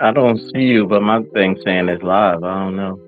I don't see you, but my thing saying it's live. I don't know.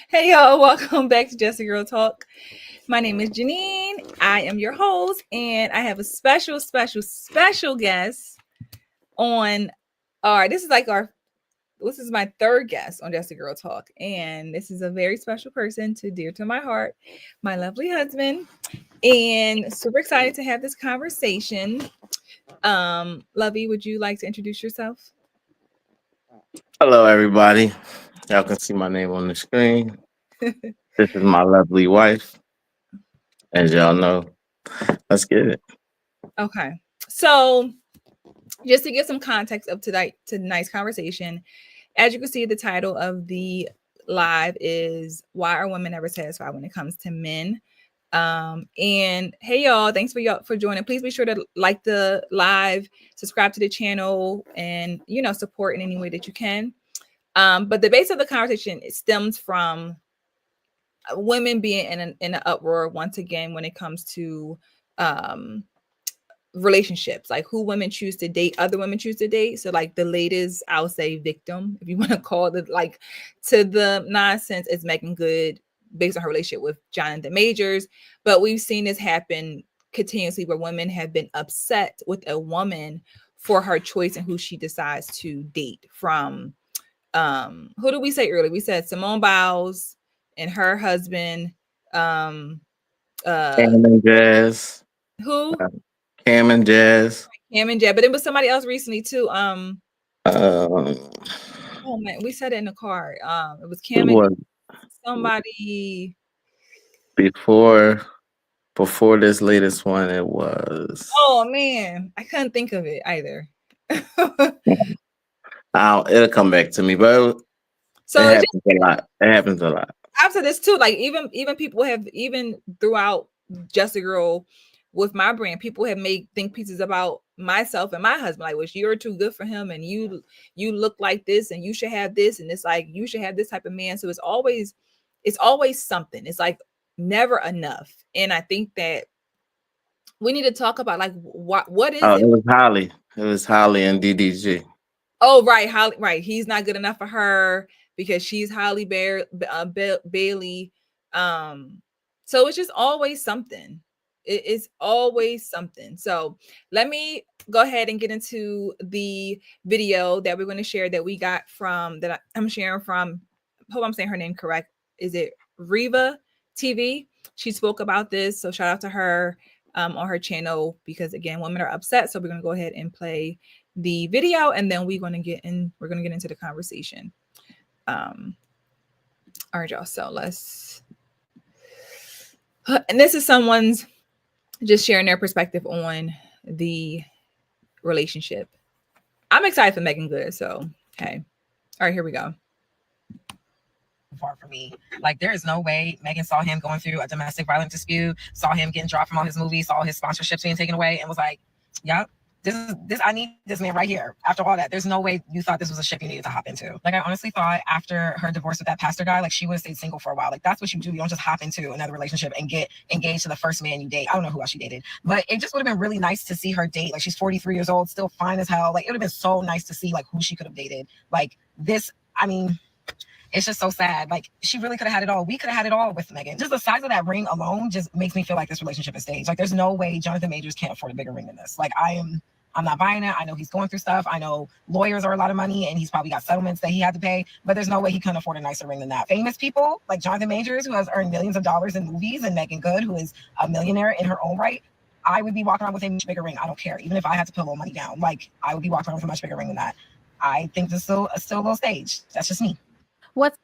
Hey y'all, welcome back to Just a Girl Talk. My name is Janine. I am your host, and I have a special guest on our this is my third guest on Just a Girl Talk, and this is a very special person to dear to my heart, my lovely husband, and super excited to have this conversation. Lovey, would you like to introduce yourself? Hello, everybody. Y'all can see my name on the screen. This is my lovely wife. As y'all know, let's get it. Okay. So just to get some context of tonight's conversation, as you can see, the title of the live is "Why Are Women Never Satisfied When It Comes to Men?" And hey, y'all, thanks for y'all for joining. Please be sure to like the live, subscribe to the channel, and support in any way that you can. But the base of the conversation, it stems from women being in an uproar once again when it comes to um relationships, like who women choose to date, other women choose to date. So like the latest, I'll say victim, if you want to call it, like, to the nonsense is Megan Good, based on her relationship with Jonathan Majors. But we've seen this happen continuously where women have been upset with a woman for her choice and who she decides to date. From who did we say earlier? We said Simone Biles and her husband. Cam and Jazz. Who? Cam and Jazz. Cam and Jeb, but it was somebody else recently too. Um, Oh man, we said it in the car. It was who Cam and was somebody. before before this latest one? It was. Oh man, I couldn't think of it either. It'll come back to me, but it So just happens a lot. It happens a lot. after this too, like even people have, even throughout Just a Girl with my brand, people have made think pieces about myself and my husband, like, "Well, you're too good for him, and you look like this, and you should have this, and it's like you should have this type of man." So it's always something. It's like never enough. And I think that we need to talk about, like, what is Oh, it it? was Holly. It was Holly and DDG. Oh, right, Holly, right. He's not good enough for her because she's Bailey. Um, so it's just always something. It's always something. So let me go ahead and get into the video that we're going to share that we got from I'm sharing from. Hope I'm saying her name correct. Is it Riva TV? She spoke about this, so shout out to her on her channel, because again, women are upset. So we're going to go ahead and play the video, and then we're going to get into the conversation. All right, y'all, so let's, and this is someone's just sharing their perspective on the relationship. I'm excited for Megan Good, so hey. All right, here we go. Far for me. Like, there is no way Megan saw him going through a domestic violence dispute, saw him getting dropped from all his movies, saw his sponsorships being taken away, and was like, "Yep, this. I need this man right here." After all that, there's no way you thought this was a ship you needed to hop into. Like, I honestly thought after her divorce with that pastor guy, like, she would have stayed single for a while. Like, that's what you do. You don't just hop into another relationship and get engaged to the first man you date. I don't know who else she dated, but it just would have been really nice to see her date. Like, she's 43 years old, still fine as hell. Like, it would have been so nice to see like who she could have dated. Like this, I mean, it's just so sad. Like, she really could have had it all. We could have had it all with Megan. Just the size of that ring alone just makes me feel like this relationship is staged. Like, there's no way Jonathan Majors can't afford a bigger ring than this. Like, I'm not buying it. I know he's going through stuff. I know lawyers are a lot of money and he's probably got settlements that he had to pay, but there's no way he couldn't afford a nicer ring than that. Famous people like Jonathan Majors, who has earned millions of dollars in movies, and Megan Good, who is a millionaire in her own right. I would be walking around with a much bigger ring. I don't care. Even if I had to put a little money down, like I would be walking around with a much bigger ring than that. I think this is still a little stage. That's just me. What's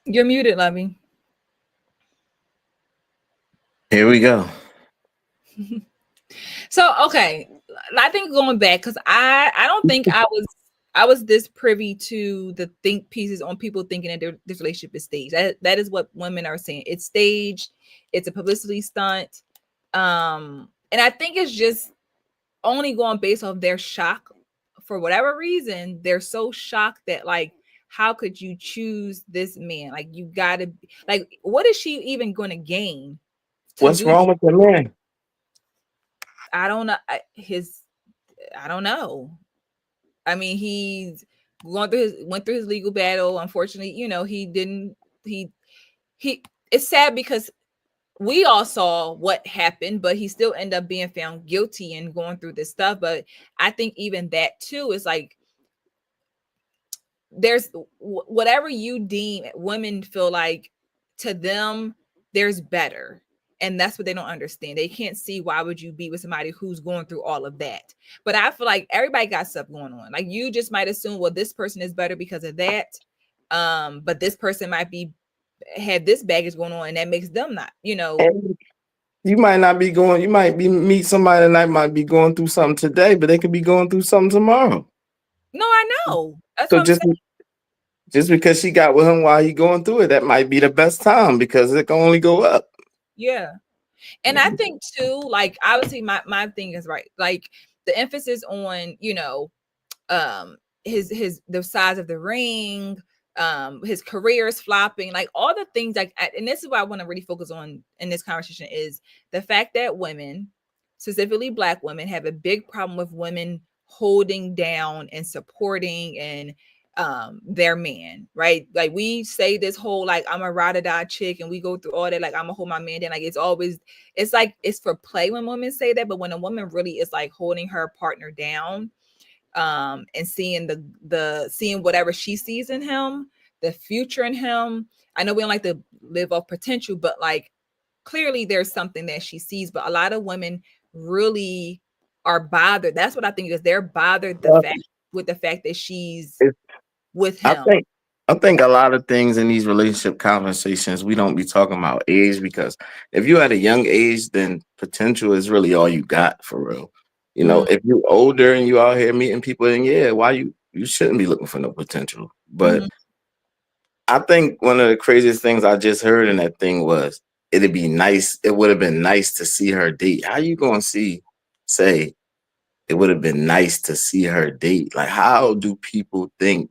You're muted, Lovey. Here we go. So okay, I think going back because I don't think I was this privy to the think pieces on people thinking that this relationship is staged. That is what women are saying. It's staged. It's a publicity stunt. And I think it's just only going based off their shock. For whatever reason, they're so shocked that like, how could you choose this man? Like, you gotta like, what is she even going to gain? What's wrong with the man? I don't know. I don't know. I mean, he's went through his legal battle. Unfortunately, he didn't. He. It's sad because we all saw what happened, but he still ended up being found guilty and going through this stuff. But I think even that too is like, there's whatever you deem women feel like to them, there's better. And that's what they don't understand. They can't see why would you be with somebody who's going through all of that. But I feel like everybody got stuff going on. Like, you just might assume, well, this person is better because of that. But this person might have this baggage going on, and that makes them not, And you might not be going. You might be meet somebody that might be going through something today, but they could be going through something tomorrow. No, I know. That's So what I'm saying. just because she got with him while he going through it, that might be the best time because it can only go up. Yeah. And I think too, like, obviously my thing is right. Like, the emphasis on, the size of the ring, his career is flopping, like all the things like, and this is what I want to really focus on in this conversation is the fact that women, specifically Black women, have a big problem with women holding down and supporting and their man, right? Like, we say this whole like, I'm a ride or die chick, and we go through all that, like, I'm gonna hold my man down. Like, it's like it's for play when women say that, but when a woman really is like holding her partner down, and seeing seeing whatever she sees in him, the future in him. I know we don't like to live off potential, but like, clearly there's something that she sees. But a lot of women really are bothered. That's what I think, is they're bothered with the fact that she's with I him. think a lot of things in these relationship conversations we don't be talking about age, because if you at a young age, then potential is really all you got for real. If you older and you out here meeting people, then yeah, why you shouldn't be looking for no potential. But I think one of the craziest things I just heard in that thing was it would have been nice to see her date. How you gonna say it would have been nice to see her date? Like, how do people think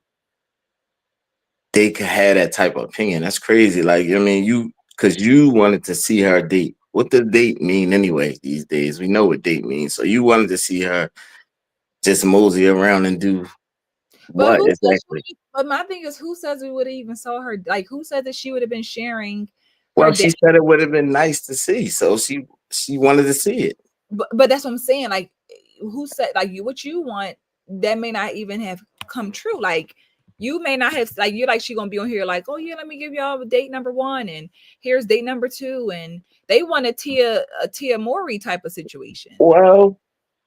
they could have that type of opinion? That's crazy. Like, I mean, because you wanted to see her date. What does date mean anyway these days? We know what date means. So you wanted to see her just mosey around and do But what exactly? but my thing is, who says we would have even saw her? Like, who said that she would have been sharing her Well, she date? said it would have been nice to see. So she wanted to see it. But that's what I'm saying. Like, who said, like, what you want that may not even have come true? Like, you may not have, like, you're like, she gonna be on here like, oh yeah, let me give y'all date number 1, and here's date number 2, and they want a Tia Mowry type of situation. Well,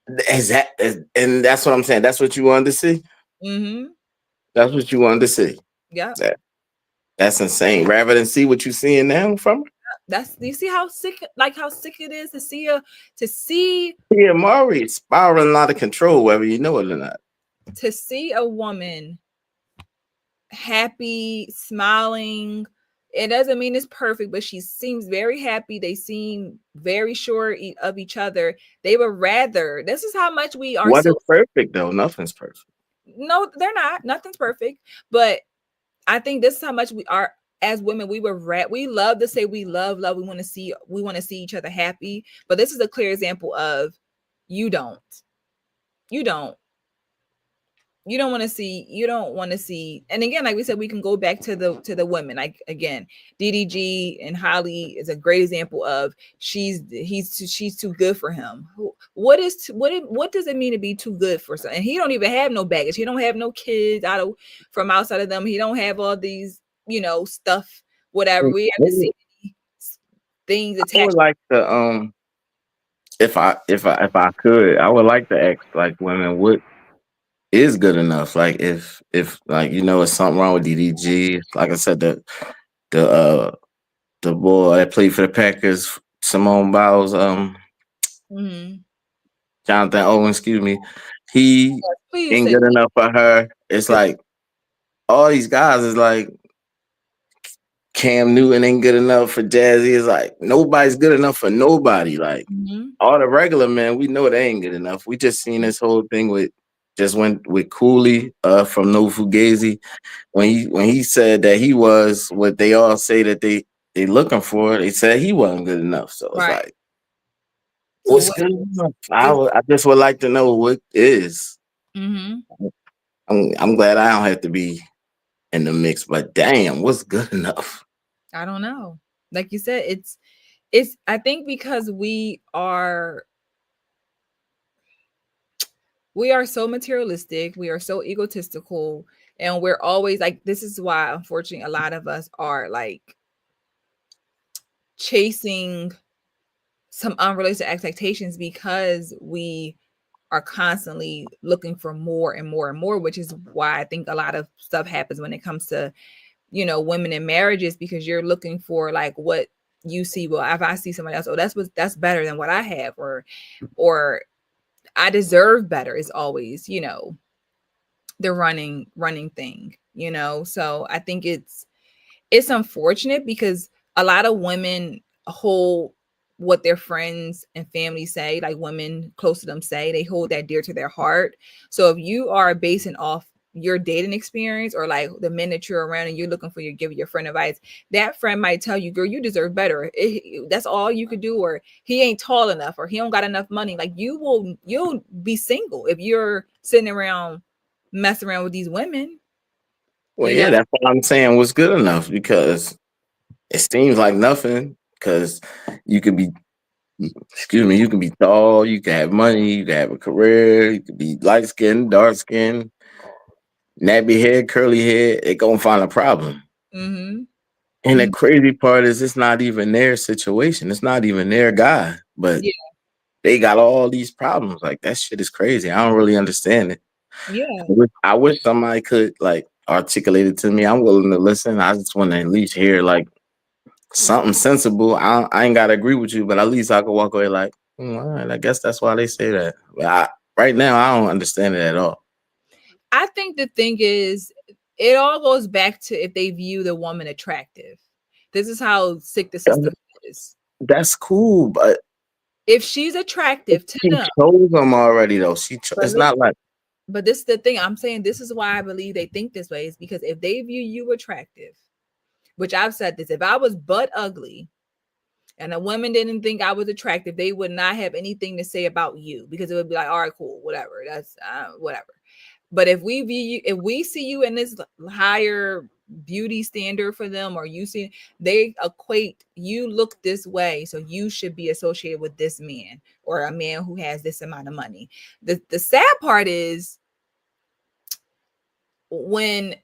and that's what I'm saying. That's what you wanted to see. That's what you wanted to see. Yeah. That's insane. Rather than see what you're seeing now from her. You see how sick it is to see Yeah, Maury spiraling out of control, whether you know it or not. To see a woman happy, smiling. It doesn't mean it's perfect, but she seems very happy. They seem very sure of each other. They would rather. This is how much we are. What is perfect though? Nothing's perfect. No, they're not. Nothing's perfect. But I think this is how much we are as women. We love to say we love. We want to see each other happy. But this is a clear example of you don't. you don't want to see, and again, like we said, we can go back to the women. Like again, DDG and Holly is a great example of she's too good for him. What is what does it mean to be too good for someone? And he don't even have no baggage. He don't have no kids from outside of them. He don't have all these, stuff, whatever. We haven't seen any things I would attached. like to if I could, I would like to ask like women what is good enough. Like if like it's something wrong with DDG. Like I said, the the boy that played for the Packers, Simone Biles, Mhm. Jonathan Owen, excuse me, he Please ain't say good enough for her. It's like all these guys is like Cam Newton ain't good enough for Jazzy. It's like nobody's good enough for nobody. Like Mhm. all the regular men, we know they ain't good enough. We just seen this whole thing with just went with Cooley from No Fugazi when he said that he was what they all say that they looking for. They said he wasn't good enough. So it's right. like, So what's what good is enough? is I just would like to know what is. mhm. I'm glad I don't have to be in the mix, but damn, what's good enough? I don't know. Like you said, it's I think because we are so materialistic, we are so egotistical, and we're always like, this is why unfortunately a lot of us are like chasing some unrealistic expectations, because we are constantly looking for more and more and more, which is why I think a lot of stuff happens when it comes to, women in marriages, because you're looking for like what you see. Well, if I see somebody else, oh, that's better than what I have, or I deserve better is always, the running thing, So I think it's unfortunate because a lot of women hold what their friends and family say, like women close to them say, they hold that dear to their heart. So if you are basing off your dating experience, or like the men that you're around and you're looking for, you give your friend advice, that friend might tell you, girl, you deserve better. That's all you could do, or he ain't tall enough, or he don't got enough money. Like you'll be single if you're sitting around messing around with these women, Well, you know? yeah, that's what I'm saying. What's good enough because it seems like nothing. Because you could be, excuse me, you can be tall, you can have money, you can have a career, you could be light skinned, dark skinned, nappy head, curly head. It gonna find a problem. Mm-hmm. And the Mm-hmm. crazy part is, it's not even their situation. It's not even their guy, but Yeah. they got all these problems. Like that shit is crazy. I don't really understand it. Yeah. I wish somebody could like articulate it to me. I'm willing to listen. I just want to at least hear like something sensible. I ain't gotta agree with you, but at least I can walk away like, all right. I guess that's why they say that. But right now, I don't understand it at all. I think the thing is, it all goes back to if they view the woman attractive. This is how sick the system is. That's cool, but If she's attractive to she them, chose them already though. but It's not like this is the thing. I'm saying this is why I believe they think this way, is because if they view you attractive, which I've said this, if I was butt ugly and a woman didn't think I was attractive, they would not have anything to say about you, because it would be like, all right, cool, whatever. That's whatever. But if we view you, if we see you in this higher beauty standard for them, or you see, they equate, you look this way, so you should be associated with this man, or a man who has this amount of money. The sad part is when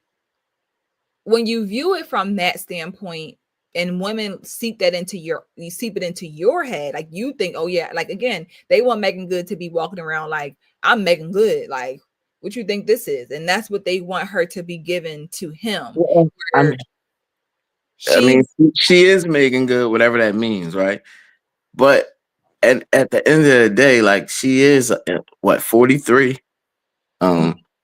you view it from that standpoint, and women you seep it into your head, like you think, oh yeah, like again, they want Megan Good to be walking around like, I'm Megan Good, like what you think this is, and that's what they want her to be given to him, well, where I mean, she's she is making good, whatever that means, right? But at the end of the day, like she is what 43.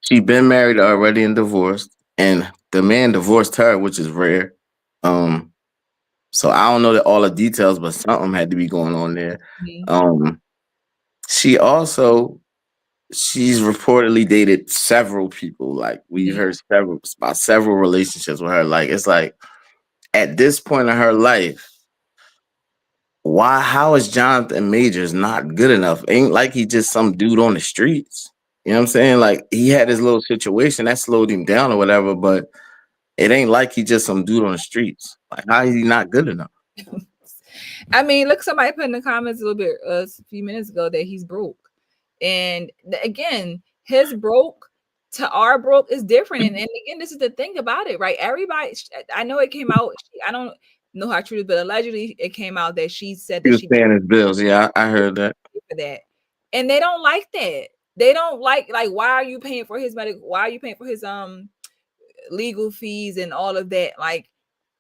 She been married already and divorced, and the man divorced her, which is rare. Um, so I don't know that all the details, but something had to be going on there. Mhm. Um, she also she's reportedly dated several people. Like we've Mhm. heard several relationships with her. Like it's like at this point in her life, how is Jonathan Majors not good enough? Ain't like he just some dude on the streets. You know what I'm saying? Like he had his little situation that slowed him down or whatever, but it ain't like he just some dude on the streets. Like how is he not good enough? I mean, look, somebody put in the comments a little bit a few minutes ago that he's broke, and again, his broke to our broke is different. And again, this is the thing about it, right? Everybody, I know it came out. I don't know how true it is, but allegedly it came out that she said He that was she paying his bills. Yeah, I heard that. for that, and they don't like that. They don't like why are you paying for his medical? Why are you paying for his legal fees and all of that? Like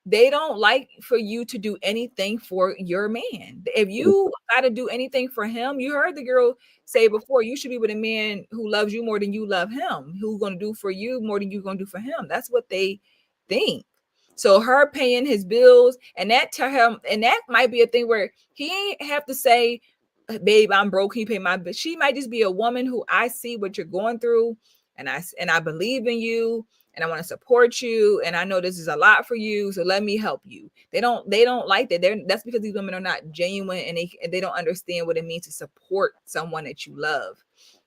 they don't like for you to do anything for your man. If you got to do anything for him, you heard the girl say before, you should be with a man who loves you more than you love him, who's going to do for you more than you're going to do for him. That's what they think. So her paying his bills and that to him, and that might be a thing where he ain't have to say, babe, I'm broke, he pay my bill. She might just be a woman who I see what you're going through, and I believe in you, and I want to support you, and I know this is a lot for you, so let me help you. They don't like that. That's because these women are not genuine, and they don't understand what it means to support someone that you love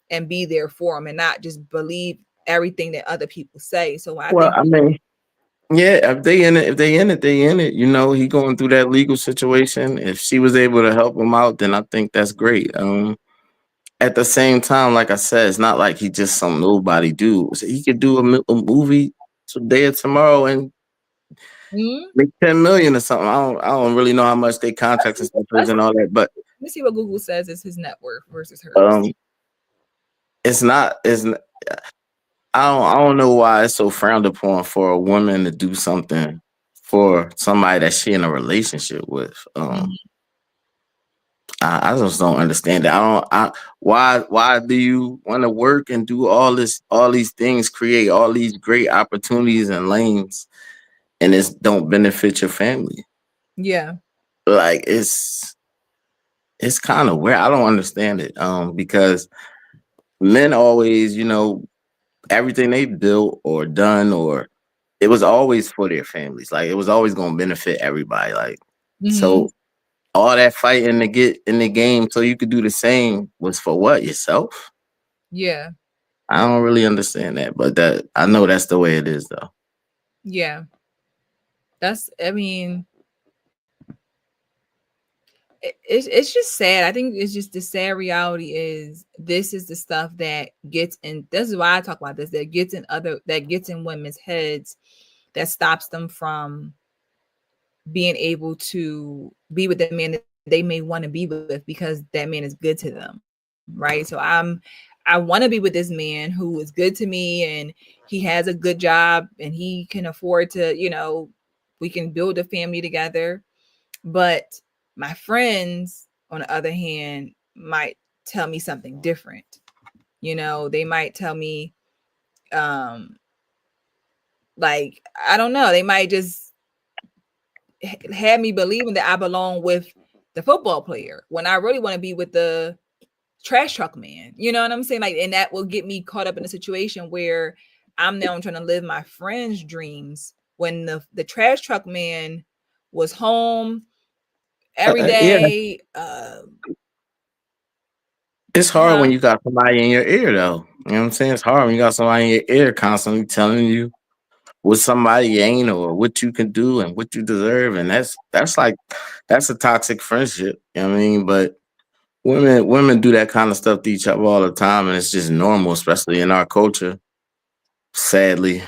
and be there for them and not just believe everything that other people say. So I Well, think I mean, yeah, if they in it, they in it. You know, he going through that legal situation. If she was able to help him out, then I think that's great. At the same time, like I said, it's not like he just some nobody dude. So he could do a movie today or tomorrow and mhm. make 10 million or something. I don't really know how much they contracts and stuff is Let's and all that, but let me see what Google says is his net worth versus hers. um, it's not. I don't know why it's so frowned upon for a woman to do something for somebody that she in a relationship with. Mhm. I just don't understand it. I don't. Why do you want to work and do all these things, create all these great opportunities and lanes, and it don't benefit your family? Yeah. Like it's kind of weird. I don't understand it. Because men always, everything they built or done or it was always for their families. Like it was always gonna benefit everybody. Like Mhm. so all that fighting to get in the game so you could do the same was for what? Yourself? Yeah. I don't really understand that, but that I know that's the way it is though. Yeah. I mean, it's just sad. I think it's just the sad reality is this is the stuff that gets in. This is why I talk about this. That gets in women's heads, that stops them from being able to be with the man that they may want to be with because that man is good to them, right? So I want to be with this man who is good to me and he has a good job and he can afford to, we can build a family together. But my friends, on the other hand, might tell me something different. They might tell me, um, like, I don't know, they might just have me believing that I belong with the football player when I really want to be with the trash truck man. You know what I'm saying? Like, and that will get me caught up in a situation where I'm now trying to live my friend's dreams when the trash truck man was home every Yeah, day. it's hard when Huh? you got somebody in your ear though. You know what I'm saying? It's hard when you got somebody in your ear constantly telling you what somebody ain't or what you can do and what you deserve. And that's a toxic friendship. You know what I mean? But women do that kind of stuff to each other all the time and it's just normal, especially in our culture, sadly.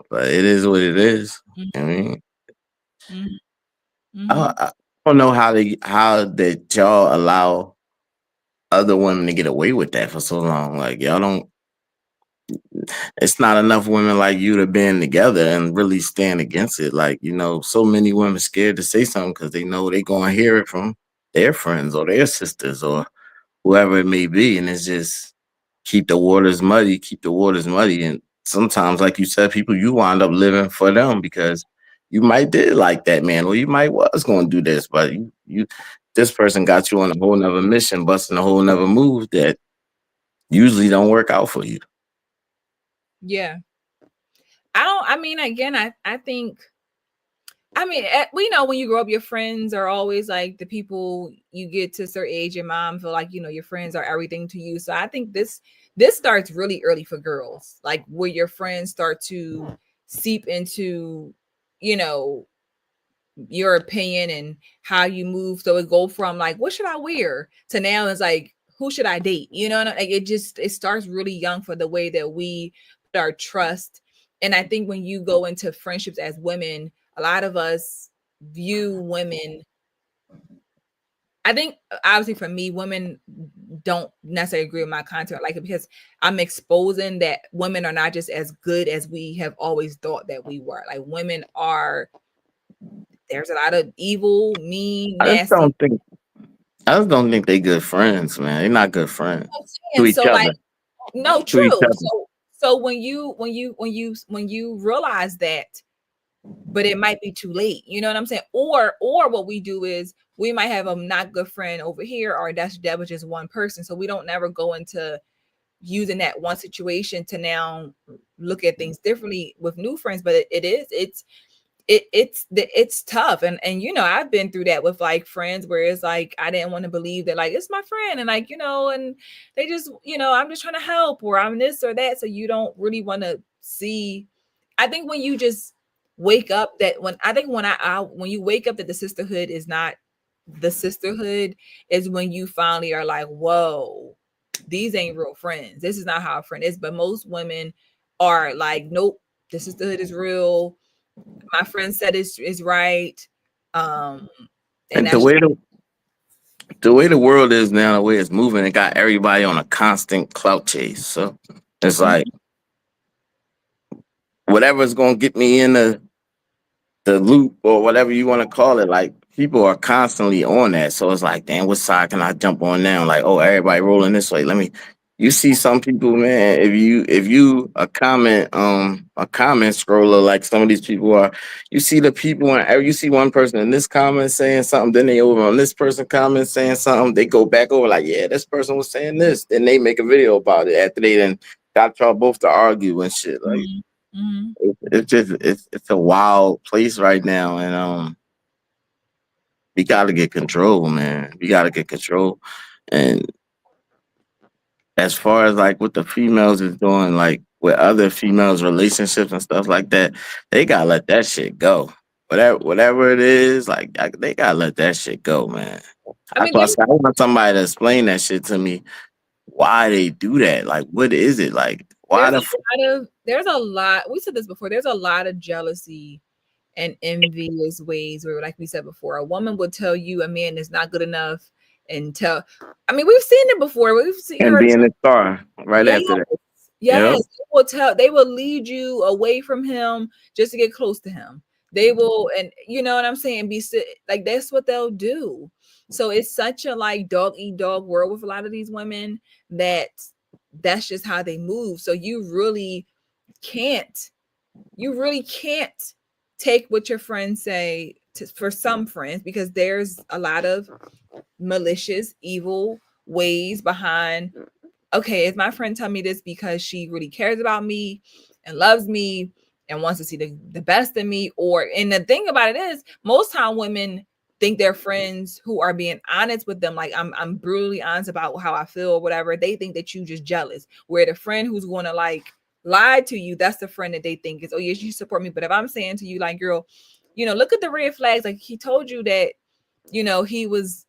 But it is what it is. I mean, Mhm, I, mhm. I don't know how that y'all allow other women to get away with that for so long. Like y'all don't. It's not enough women like you to band together and really stand against it. Like so many women scared to say something because they know they gonna hear it from their friends or their sisters or whoever it may be, and it's just keep the waters muddy, and sometimes, like you said, people you wind up living for them because you might did like that man, or you might was going to do this, but you this person got you on a whole nother mission, busting a whole nother move that usually don't work out for you. Yeah. I don't, I mean, again, I think I mean, we know when you grow up, your friends are always like the people you get to a certain age. Your mom feel like your friends are everything to you. So I think this starts really early for girls, like where your friends start to seep into, you know, your opinion and how you move. So it go from like, what should I wear to now it's like, who should I date? Like it starts really young for the way that we put our trust. And I think when you go into friendships as women, a lot of us view women. I think obviously for me, women don't necessarily agree with my content. Like it because I'm exposing that women are not just as good as we have always thought that we were. Like women are there's a lot of evil, mean, I just nasty. don't think I just don't think they good friends, man. They're not good friends to And each so like other. no, To each true. other. So when you realize that, but it might be too late. You know what I'm saying? Or what we do is we might have a not good friend over here, or that was just one person. So we don't never go into using that one situation to now look at things differently with new friends. But it's tough, and I've been through that with like friends where it's like I didn't want to believe that like it's my friend, and like and they just I'm just trying to help, or I'm this or that, so you don't really want to see. I think when you just wake up that when I think when you wake up that the sisterhood is not the sisterhood is when you finally are like, whoa, these ain't real friends, this is not how a friend is. But most women are like, nope, the sisterhood is real, my friend said is right. Um, and And that's the way the world is now, the way it's moving, it got everybody on a constant clout chase. So it's like Mhm. whatever's gonna get me in the loop or whatever you want to call it, like people are constantly on that. So it's like, damn, what side can I jump on now? Like, oh, everybody rolling this way. Let me. You see some people, man. If you a comment scroller like some of these people are, you see the people and you see one person in this comment saying something, then they over on this person comment saying something. They go back over like, yeah, this person was saying this. Then they make a video about it after they then got y'all both to argue and shit. Like Mhm. Mhm. it's just it's a wild place right now, and we got to get control, man. We got to get control. And as far as like what the females is doing, like with other females' relationships and stuff like that, they gotta let that shit go. Whatever it is, like they gotta let that shit go, man. I That's mean, why I said I want somebody to explain that shit to me. Why they do that? Like, what is it? Like, why there's the there's a lot. We said this before. There's a lot of jealousy and envious ways where, like we said before, a woman would tell you a man is not good enough, and tell. I mean, we've seen it before. We've seen and heard. be in the car right Yes, after that? yes. Yep. They will lead you away from him just to get close to him. They will, and you know what I'm saying, like that's what they'll do. So it's such a like dog eat dog world with a lot of these women that that's just how they move. So can't you really can't take what your friends say for some friends, because there's a lot of malicious, evil ways behind. Okay, if my friend tell me this because she really cares about me and loves me and wants to see the best in me, or and the thing about it is most time women think their friends who are being honest with them, like I'm brutally honest about how I feel or whatever, they think that you just jealous. Where the friend who's going to like lie to you, that's the friend that they think is, oh yes, you support me. But if I'm saying to you like, girl, look at the red flags, like he told you that he was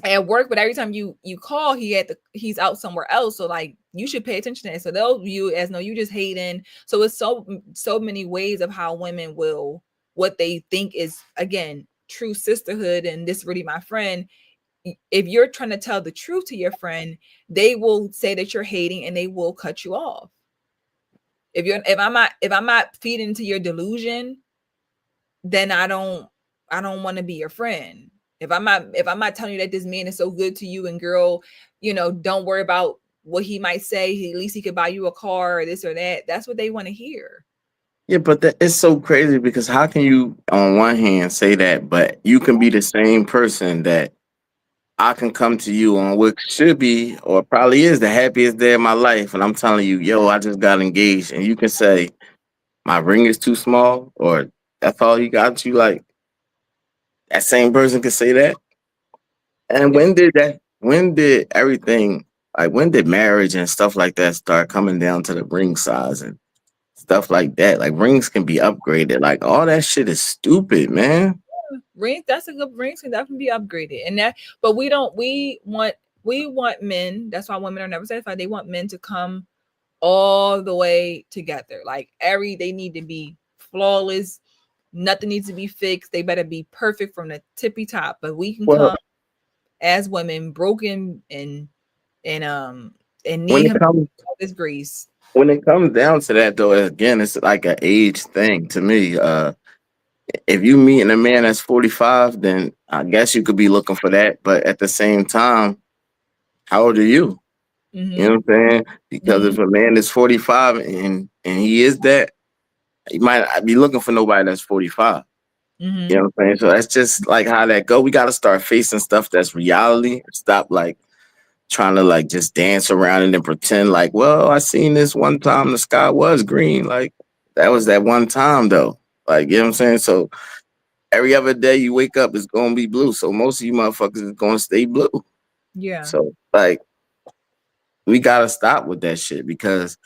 at work, but every time you call, he's out somewhere else. So like you should pay attention to that. So they'll view it as, no, you just hating. So it's so many ways of how women will, what they think is, again, true sisterhood and this really my friend. If you're trying to tell the truth to your friend, they will say that you're hating and they will cut you off. If I'm not feeding into your delusion, then I don't want to be your friend. If I'm not telling you that this man is so good to you, and girl, don't worry about what he might say. At least he could buy you a car or this or that. That's what they want to hear. Yeah, but it's so crazy because how can you, on one hand, say that, but you can be the same person that I can come to you on what should be or probably is the happiest day of my life, and I'm telling you, yo, I just got engaged, and you can say my ring is too small, or That's all you got. You like that same person can say that. And Yeah. when did that? When did everything? Like when did marriage and stuff like that start coming down to the ring size and stuff like that? Like rings can be upgraded. Like all that shit is stupid, man. Rings, that's a good rings can definitely be upgraded. And that, but we don't, we want men, that's why women are never satisfied. They want men to come all the way together. Like they need to be flawless. Nothing needs to be fixed. They better be perfect from the tippy top. But we can Well, come as women broken and and when need it him comes all this grace. when it comes down to that though, again, it's like an age thing to me. If you meeting a man that's 45, then I guess you could be looking for that. But at the same time, how old are you? You Mm-hmm. know what I'm saying? Because Mm-hmm. if a man is 45 and he is that, he might not be looking for nobody that's 45. You Mm-hmm. know what I'm saying? So that's just like how that go. We gotta start facing stuff that's reality. Stop like trying to like just dance around it and pretend like, well, I seen this one time the sky was green. Like that was that one time though. Like, you know what I'm saying? So every other day you wake up, it's gonna be blue. So most of you motherfuckers is gonna stay blue. Yeah. So like we gotta stop with that shit because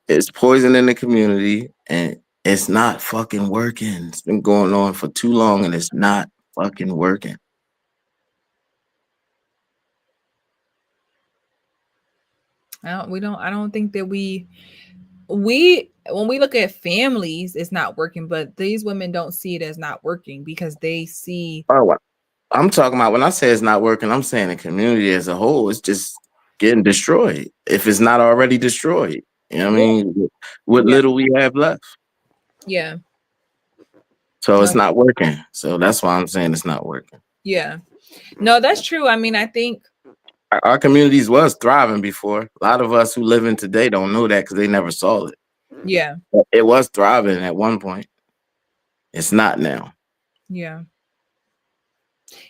it's poison in the community and it's not fucking working. It's been going on for too long and it's not fucking working. I don't think that we when we look at families, it's not working, but these women don't see it as not working because they see. Oh, wow. I'm talking about when I say it's not working, I'm saying the community as a whole is just getting destroyed. If it's not already destroyed. You know what I Well, mean? What yeah, little we have left. yeah, So no, it's not working. So that's why I'm saying it's not working. yeah, no, that's true. I mean, I think, Our communities was thriving before. A lot of us who live in today don't know that because they never saw it. yeah, But it was thriving at one point. It's not now. yeah,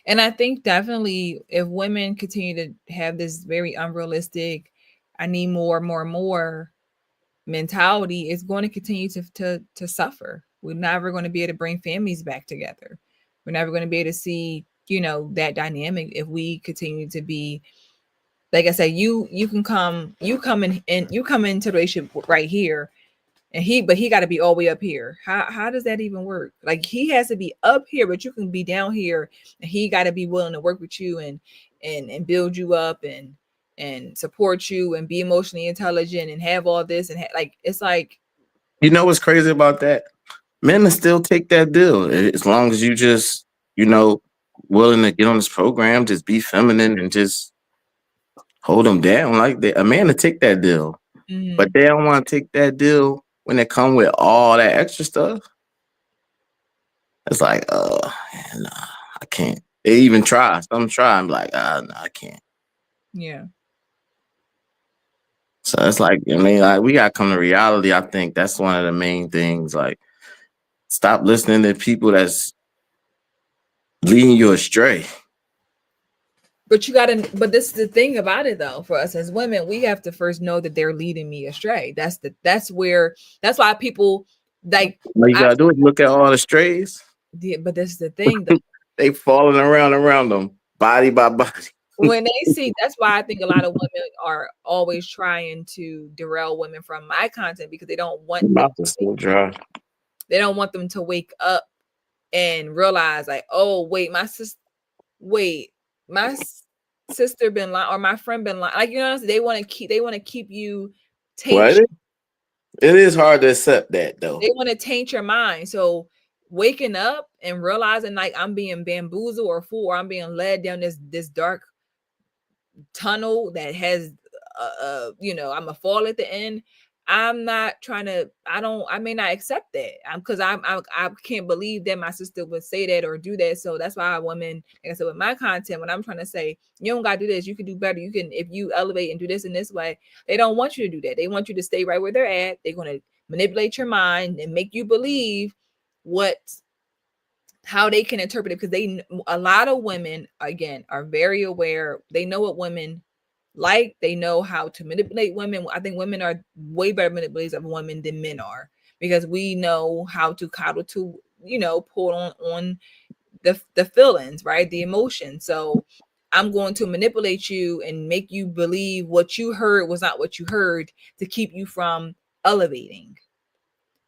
and I think definitely if women continue to have this very unrealistic, I need more, more, more mentality, it's going to continue to suffer. We're never going to be able to bring families back together. We're never going to be able to see, that dynamic if we continue to be, like I said, you come into the relationship right here, and he got to be all the way up here. How does that even work? Like he has to be up here, but you can be down here, and he got to be willing to work with you and build you up and support you and be emotionally intelligent and have all this and like it's like. You know what's crazy about that? Men will still take that deal as long as you just, you know, willing to get on this program, just be feminine and just hold them down like that. A man to take that deal, but Mhm. they don't want to take that deal when it come with all that extra stuff. It's like, nah, I can't. They even try. Some try. I'm like, no, I can't. Yeah. So it's like, I mean, like we gotta come to reality. I think that's one of the main things. Like, stop listening to people that's leading you astray. But you gotta, but this is the thing about it though, for us as women, we have to first know that they're leading me astray. That's why people like All you I gotta do is look at all the strays. did, but this is the thing though. They falling around them, body by body. When they see, that's why I think a lot of women are always trying to derail women from my content because Mouth is so dry. they don't want them to wake up and realize like, oh wait, wait, my sister been lying or my friend been lying. Like, they want to keep you Well, taint. it is hard to accept that though. They want to taint your mind. So waking up and realizing like I'm being bamboozled or fooled or I'm being led down this dark tunnel that has I'm a fall at the end. I'm not trying to, I may not accept that. Because I can't believe that my sister would say that or do that. So that's why women, like I said, with my content, when I'm trying to say you don't gotta do this, you can do better, you can, if you elevate and do this in this way, they don't want you to do that. They want you to stay right where they're at. They're going to manipulate your mind and make you believe what how they can interpret it, because a lot of women again are very aware. They know what women like. They know how to manipulate women. I think women are way better manipulators of women than men are, because we know how to coddle to pulled on the feelings, right? The emotion. So I'm going to manipulate you and make you believe what you heard was not what you heard to keep you from elevating,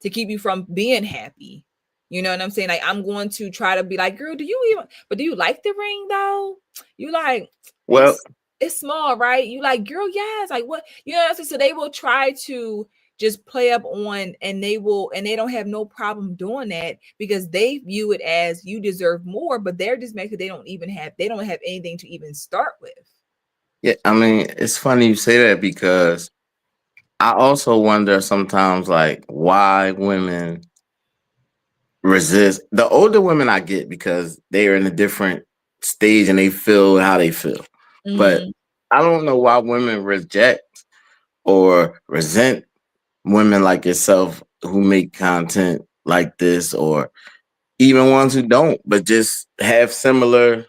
to keep you from being happy. You know what I'm saying? Like I'm going to try to be like, girl, do you like the ring though? You like Well, it's small, right? You like, girl, yes. Like what what I'm saying? So they will try to just play up on, and they don't have no problem doing that because they view it as you deserve more, but they're just making they don't have anything to even start with. yeah, I mean, it's funny you say that because I also wonder sometimes, like, why women resist. The older women I get because they are in a different stage and they feel how they feel. But Mm-hmm. I don't know why women reject or resent women like yourself who make content like this, or even ones who don't, but just have similar,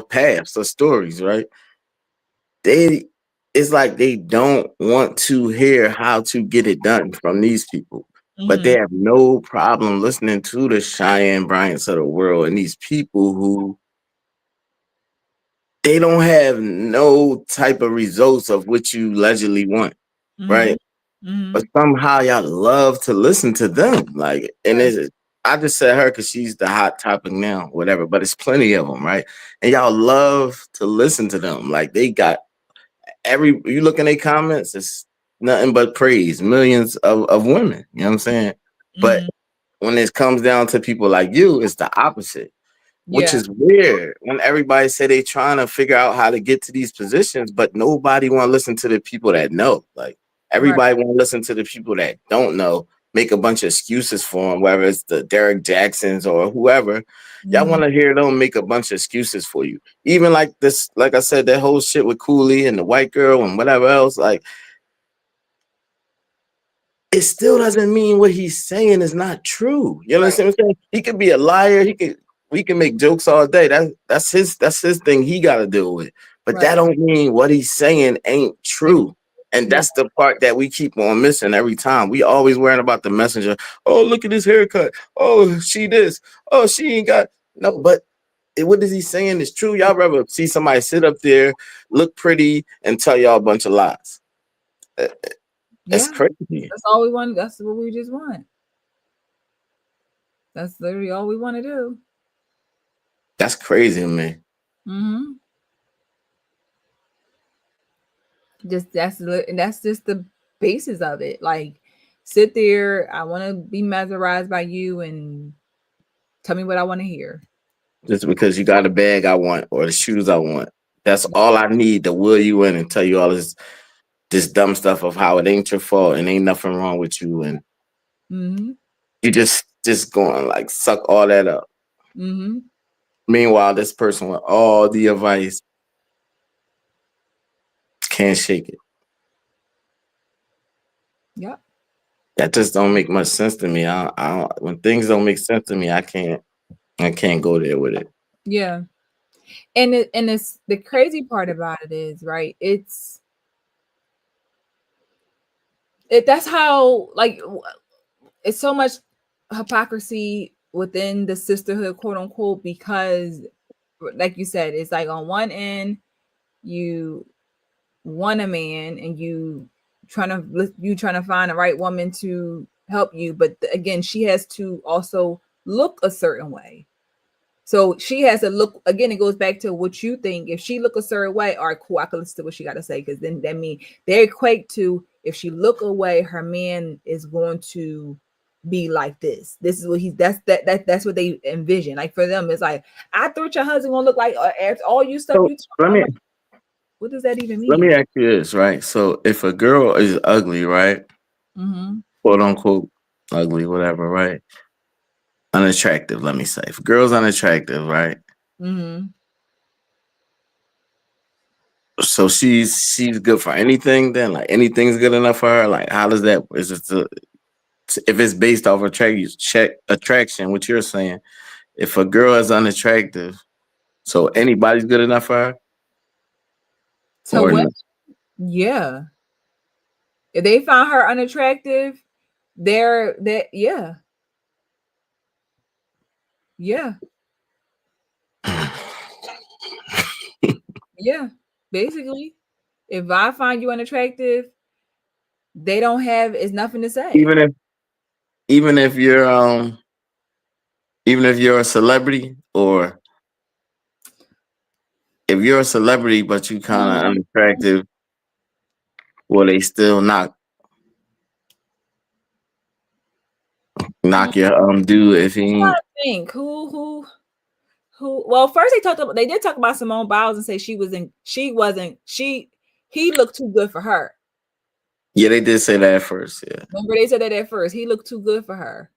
paths or stories, right? They It's like they don't want to hear how to get it done from these people. But they Mm-hmm. have no problem listening to the Cheyenne Bryants of the world and these people who they don't have no type of results of what you allegedly want, Mm-hmm. right? Mm-hmm. But somehow y'all love to listen to them. Like, and it's, I just said her because she's the hot topic now, whatever, but it's plenty of them, right? And y'all love to listen to them. Like, they got you look in their comments, it's nothing but praise, millions of women. You know what I'm saying? But Mm-hmm. when it comes down to people like you, it's the opposite, which Yeah. is weird. When everybody say they trying to figure out how to get to these positions, but nobody want to listen to the people that know. Like, Right. everybody want to listen to the people that don't know, make a bunch of excuses for them, whether it's the Derek Jacksons or whoever. Y'all Mm-hmm. want to hear them make a bunch of excuses for you. Even like this, like I said, that whole shit with Cooley and the white girl and whatever else. Like, it still doesn't mean what he's saying is not true. You Right. understand what I'm saying? He could be a liar. We can make jokes all day. That's his thing he gotta deal with. But Right. that don't mean what he's saying ain't true. And Yeah. that's the part that we keep on missing every time. We always worrying about the messenger. Oh, look at his haircut. Oh, she this. Oh, she ain't got no, but what is he saying is true. Y'all rather see somebody sit up there, look pretty, and tell y'all a bunch of lies. Uh, That's Yeah. crazy. That's all we want. That's what we just want. That's literally all we want to do. That's crazy to me. Mm-hmm. That's just the basis of it. Like sit there, I want to be mesmerized by you and tell me what I want to hear. Just because you got a bag I want or the shoes I want. That's all I need to will you in and tell you all this dumb stuff of how it ain't your fault and ain't nothing wrong with you, and Mm-hmm. you just going like suck all that up. Mm-hmm. Meanwhile, this person with all the advice can't shake it. Yep. That just don't make much sense to me. I don't, when things don't make sense to me, I can't go there with it. Yeah. And it's the crazy part about it is, right? That's how like it's so much hypocrisy within the sisterhood, quote unquote, because like you said, it's like on one end you want a man and you trying to find the right woman to help you, but again she has to also look a certain way. So she has to look again. It goes back to what you think. If she look a certain way, all right, cool. I can listen to what she got to say because then that mean they equate to if she look away, her man is going to be like this. This is what he's that's what they envision. Like for them, it's like I thought your husband gonna look like after all you stuff So you. let I'm me like, what does that even let mean? me ask you this, right? So if a girl is ugly, right, Mm-hmm. quote unquote ugly, whatever, right, unattractive, let me say, if a girl's unattractive, right, Mm-hmm. so she's good for anything, then like anything's good enough for her. Like, how does that, is it if it's based off attraction, what you're saying, if a girl is unattractive, so anybody's good enough for her, So or what? no? Yeah, if they found her unattractive, they're yeah. Yeah. Yeah. Basically, if I find you unattractive, they don't have is nothing to say. even if even if you're even if you're a celebrity, or if you're a celebrity but you kind of Mhm. unattractive, will they still knock your dude if he I ain't? think who well first they did talk about Simone Biles and say he looked too good for her. Yeah, they did say that at first. Yeah, Remember they said that at first. He looked too good for her.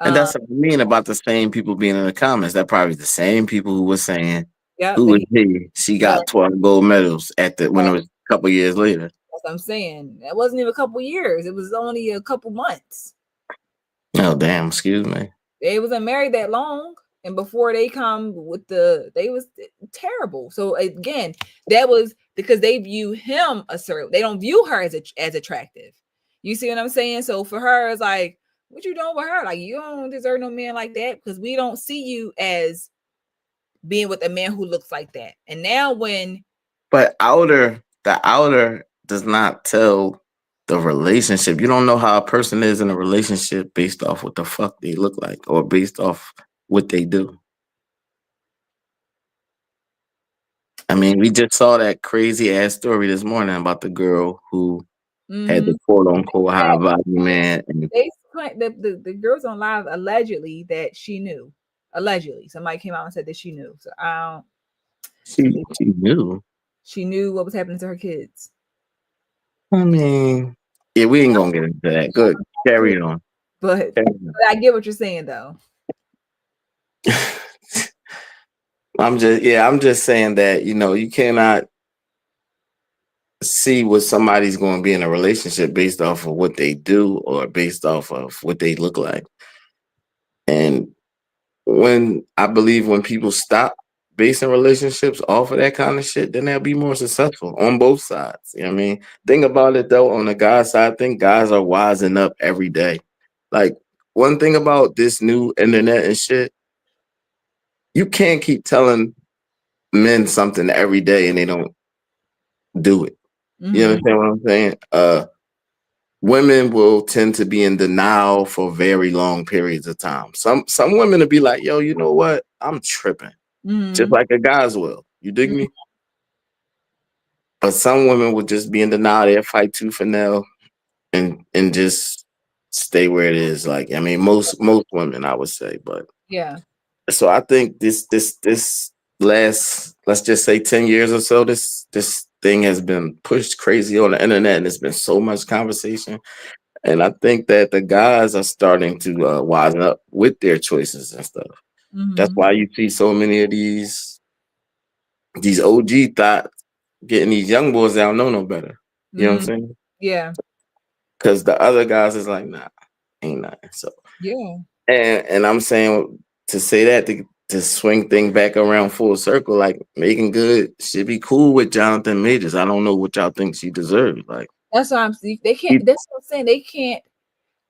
and Um that's what I mean about the same people being in the comments. That probably the same people who were saying, yep, "Who is they he? She yeah, got 12 gold medals at the when it was a couple years later." that's what I'm saying. That wasn't even a couple years. It was only a couple months. Oh damn! Excuse me. They wasn't married that long. And before they come with they was terrible. So again, that was because they view him a certain. They don't view her as attractive. You see what I'm saying? So for her, it's like, what you doing with her? Like you don't deserve no man like that because we don't see you as being with a man who looks like that. And now when But the outer does not tell the relationship. You don't know how a person is in a relationship based off what the fuck they look like or based off what they do. I mean, we just saw that crazy ass story this morning about the girl who had the mhm, quote unquote high value man, and they the girls on live allegedly that she knew. Allegedly, somebody came out and said that she knew. So I don't. she knew. She knew what was happening to her kids. I mean, yeah, we ain't gonna get into that. Good, carry on. But, Carry but I get what you're saying though. on. I'm just saying that you cannot see what somebody's going to be in a relationship based off of what they do or based off of what they look like. And I believe when people stop basing relationships off of that kind of shit, then they'll be more successful on both sides. You know what I mean? Think about it though, on the guy side, I think guys are wising up every day. Like, one thing about this new internet and shit, you can't keep telling men something every day and they don't do it. You Mm-hmm. understand what I'm saying? Women will tend to be in denial for very long periods of time. Some women will be like, "Yo, you know what? I'm tripping," just Mm-hmm. like the guys will. You dig Mm-hmm. me? But some women will just be in denial. They'll fight tooth and nail and just stay where it is. Like, I mean, most women, I would say. But Yeah. so I think this last, let's just say, 10 years or so, this thing has been pushed crazy on the internet, and there's been so much conversation. And I think that the guys are starting to wisen up with their choices and stuff. That's Mm-hmm. why you see so many of these OG thoughts getting these young boys that don't know no better. You know what I'm Mm-hmm. saying? Yeah. Because the other guys is like, nah, ain't nothing. So Yeah. and I'm saying, to say that, to swing thing back around full circle, like, Megan Good should be cool with Jonathan Majors. I don't know what y'all think she deserves. Like, That's what I'm saying. They can't. he, That's what I'm saying. They can't.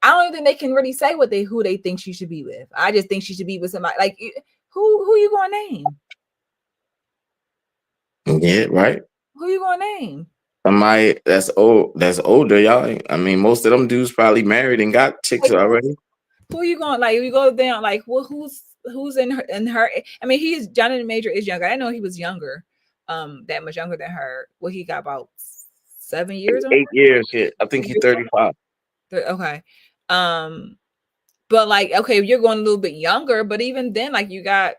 I don't even think they can really say who they think she should be with. I just think she should be with somebody like who you gonna name? yeah, right. Who you gonna name? Somebody that's older, y'all. I mean, most of them dudes probably married and got chicks Like already. who you going like you go down like well who's in her I mean Jonathan Major is younger. I know he was younger, that much younger than her. Well, he got about 7 years on her. 8 years. Yeah, I think he's Years on 35. her? Okay. Um, but like okay, you're going a little bit younger, but even then, like you got,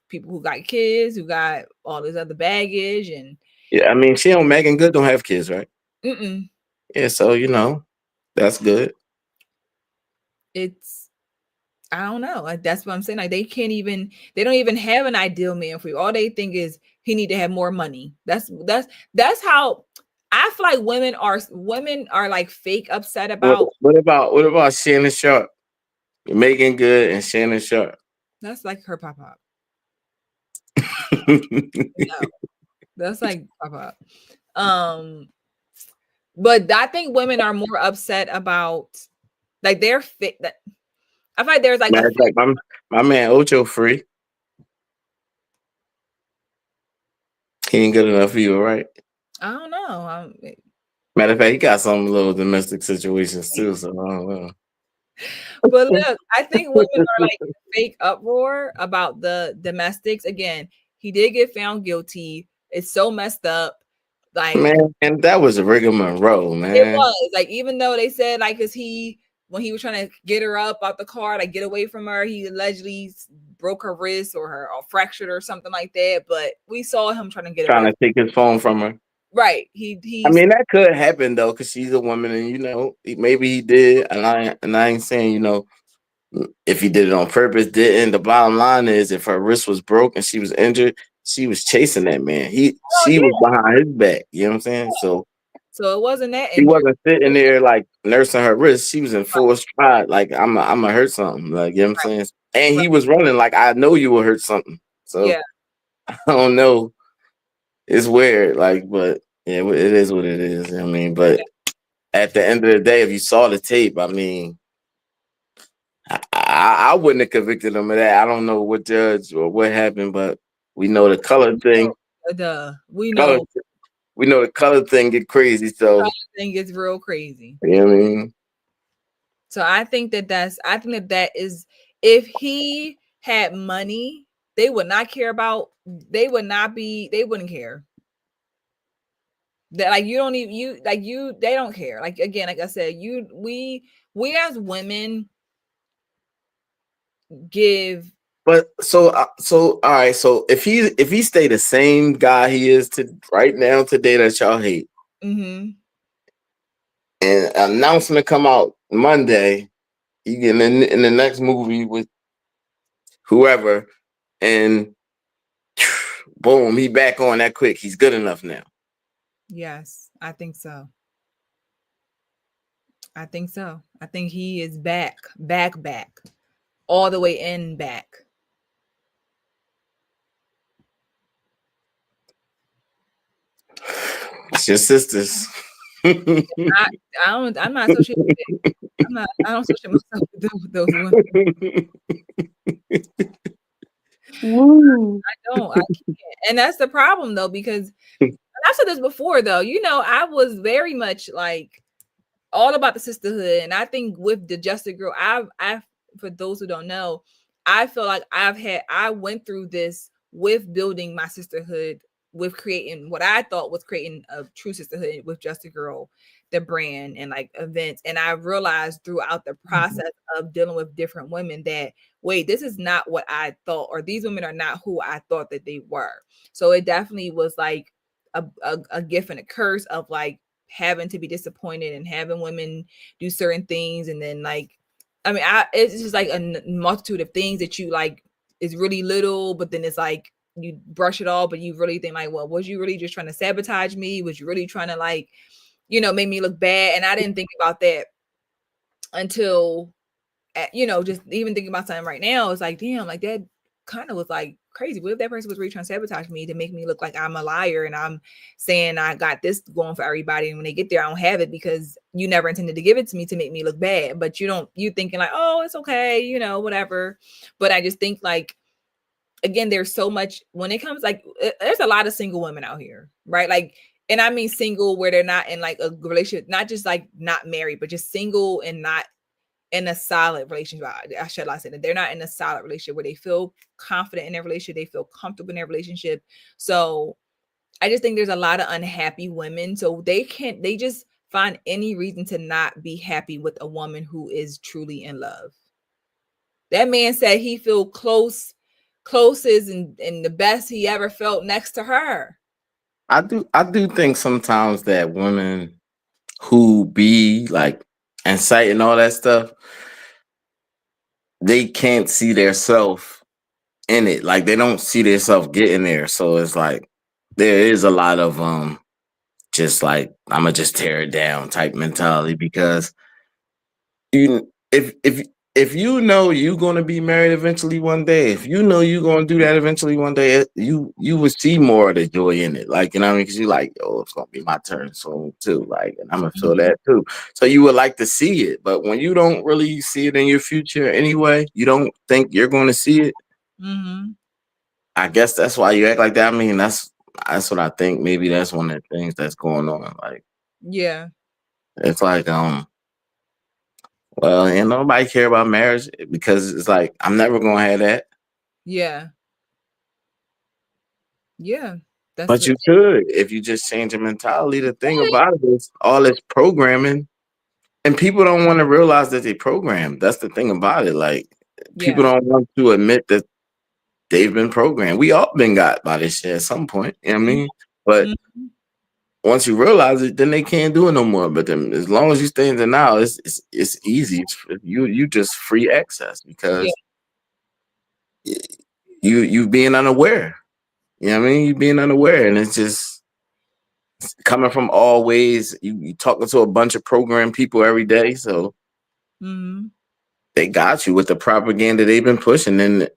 people who got kids, who got all this other baggage and Yeah, I mean, Megan Good don't have kids, right? mm-mm, Yeah, so that's good. it's I don't know. Like that's what I'm saying. Like they don't even have an ideal man for you. All they think is he need to have more money. That's how I feel like women are like fake upset What about what about Shannon Sharp? Megan Good and Shannon Sharp. that's like her pop up. No, that's like pop up. Um, but I think women are more upset about like they're fit that I feel like there's like a Matter of fact, my man Ocho free. He ain't good enough for you, right? I don't know. Matter of fact, he got some little domestic situations too. So I don't know. But look, I think women are like fake uproar about the domestics. Again, he did get found guilty. It's so messed up. Like Man, and that was a rigmarole, it man. was like, even though they said like, cause he when he was trying to get her up out the car, like get away from her, he allegedly broke her wrist or fractured or something like that. But we saw him trying to get Trying away. to take his phone from her. Right. I mean, that could happen though, because she's a woman, and maybe he did. And I ain't saying if he did it on purpose, didn't. The bottom line is, if her wrist was broke and she was injured, she was chasing that man. Oh She yeah. was behind his back. You know what I'm saying? So So it wasn't that he injury. wasn't sitting there like nursing her wrist. She was in full stride, like I'm gonna hurt something. Like, you know what I'm saying? And Right. he was running like, I know you will hurt something. So Yeah. I don't know. It's weird, like, but yeah, it is what it is. I mean, but at the end of the day, if you saw the tape, I mean, I wouldn't have convicted him of that. I don't know what judge or what happened, but we know the color thing. We Color, know we know the color thing get crazy. So I think it's real crazy. you know what I mean. So I think that is, if he had money, they would not care about, they wouldn't care. That like, you don't even, they don't care. Like, again, like I said, we as women give. But so all right. So if he stay the same guy he is to right now today that y'all hate, Mm-hmm. and an announcement come out Monday, he get in the next movie with whoever, and boom, he back on that quick. He's good enough now. Yes, I think so. I think so. I think he is back, all the way in back. It's your sisters. I, I'm not associated with it. I don't associate myself with those women. Woo. I can't. And that's the problem though, because I've said this before though. I was very much like all about the sisterhood, and I think with the Justice Girl, I've for those who don't know, I feel like I went through this with building my sisterhood, with creating what I thought was creating a true sisterhood with Justice Girl, the brand and like events. And I realized throughout the process of dealing with different women that, wait, this is not what I thought, or these women are not who I thought that they were. So it definitely was like a gift and a curse of like having to be disappointed and having women do certain things, and then like, I mean, it's just like a multitude of things that you like is really little, but then it's like you brush it off, but you really think like, well, was you really just trying to sabotage me? Was you really trying to like, make me look bad? And I didn't think about that until, just even thinking about something right now. It's like, damn, like that kind of was like crazy. What if that person was really trying to sabotage me to make me look like I'm a liar and I'm saying I got this going for everybody, and when they get there, I don't have it because you never intended to give it to me to make me look bad. But you thinking like, oh, it's okay, whatever. But I just think like, again, there's so much when it comes like, there's a lot of single women out here, right? Like, and I mean single where they're not in like a relationship, not just like not married, but just single and not in a solid relationship. I should say that they're not in a solid relationship where they feel confident in their relationship, they feel comfortable in their relationship. So I just think there's a lot of unhappy women. So they just find any reason to not be happy with a woman who is truly in love. That man said he feel closest and the best he ever felt next to her. I do think sometimes that women who be like inciting all that stuff, they can't see their self in it. Like, they don't see their self getting there. So it's like there is a lot of just like, I'ma just tear it down type mentality, because if if you know you're gonna be married eventually one day, if you know you're gonna do that eventually one day, you would see more of the joy in it. Like, you know what I mean? Because you like, oh, it's gonna be my turn soon too. Like, and I'm gonna feel Mhm. that too. So you would like to see it, but when you don't really see it in your future anyway, you don't think you're gonna see it. Mhm. I guess that's why you act like that. I mean, that's what I think. Maybe that's one of the things that's going on. Like, Yeah. it's like well, and nobody care about marriage because it's like I'm never gonna have that. Yeah. Yeah. That's But what. you could if you just change your mentality. The thing about it is all this programming, and people don't want to realize that they programmed. That's the thing about it. Like people Yeah. don't want to admit that they've been programmed. We all been got by this shit at some point. You know what I Mhm. mean? But Mhm. once you realize it, then they can't do it no more. But then, as long as you stay in denial, it's easy. You just free access Yeah. because you being unaware. You know what I mean? You being unaware, and it's just coming from all ways. You talking to a bunch of programmed people every day, so Mhm. they got you with the propaganda they've been pushing, and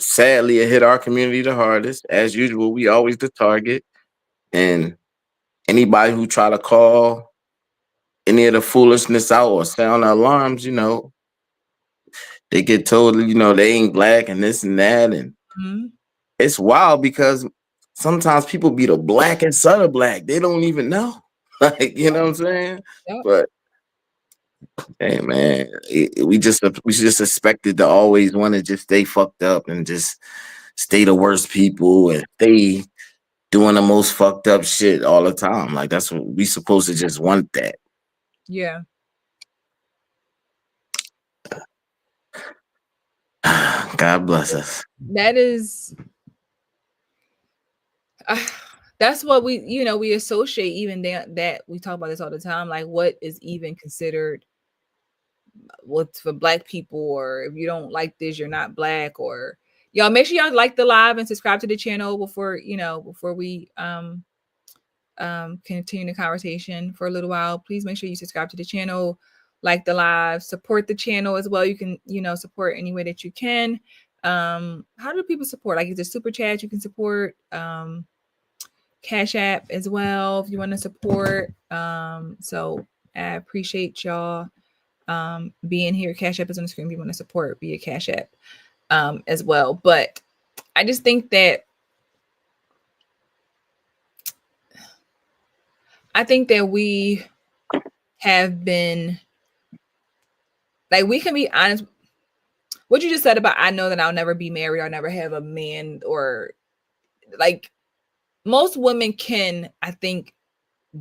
sadly, it hit our community the hardest. As usual, we always the target, and anybody who try to call any of the foolishness out or sound the alarms, they get told, they ain't black and this and that, and Mhm. it's wild because sometimes people be the blackest son of black. They don't even know. Like, you know what I'm saying? Yep. But hey man, we just expected to always want to just stay fucked up and just stay the worst people and stay doing the most fucked up shit all the time. Like that's what we supposed to just want that. Yeah. God bless us. That is that's what we associate even that we talk about this all the time, like what is even considered what's for black people, or if you don't like this you're not black. Or y'all make sure y'all like the live and subscribe to the channel before we continue the conversation for a little while. Please make sure you subscribe to the channel, like the live, support the channel as well. You can support any way that you can. How do people support? Like, is there super chat you can support? Cash App as well if you want to support. So I appreciate y'all being here. Cash App is on the screen if you want to support via Cash App as well. But I just think that we have been, like, we can be honest. What you just said about I know that I'll never be married, I'll never have a man, or like most women can, I think,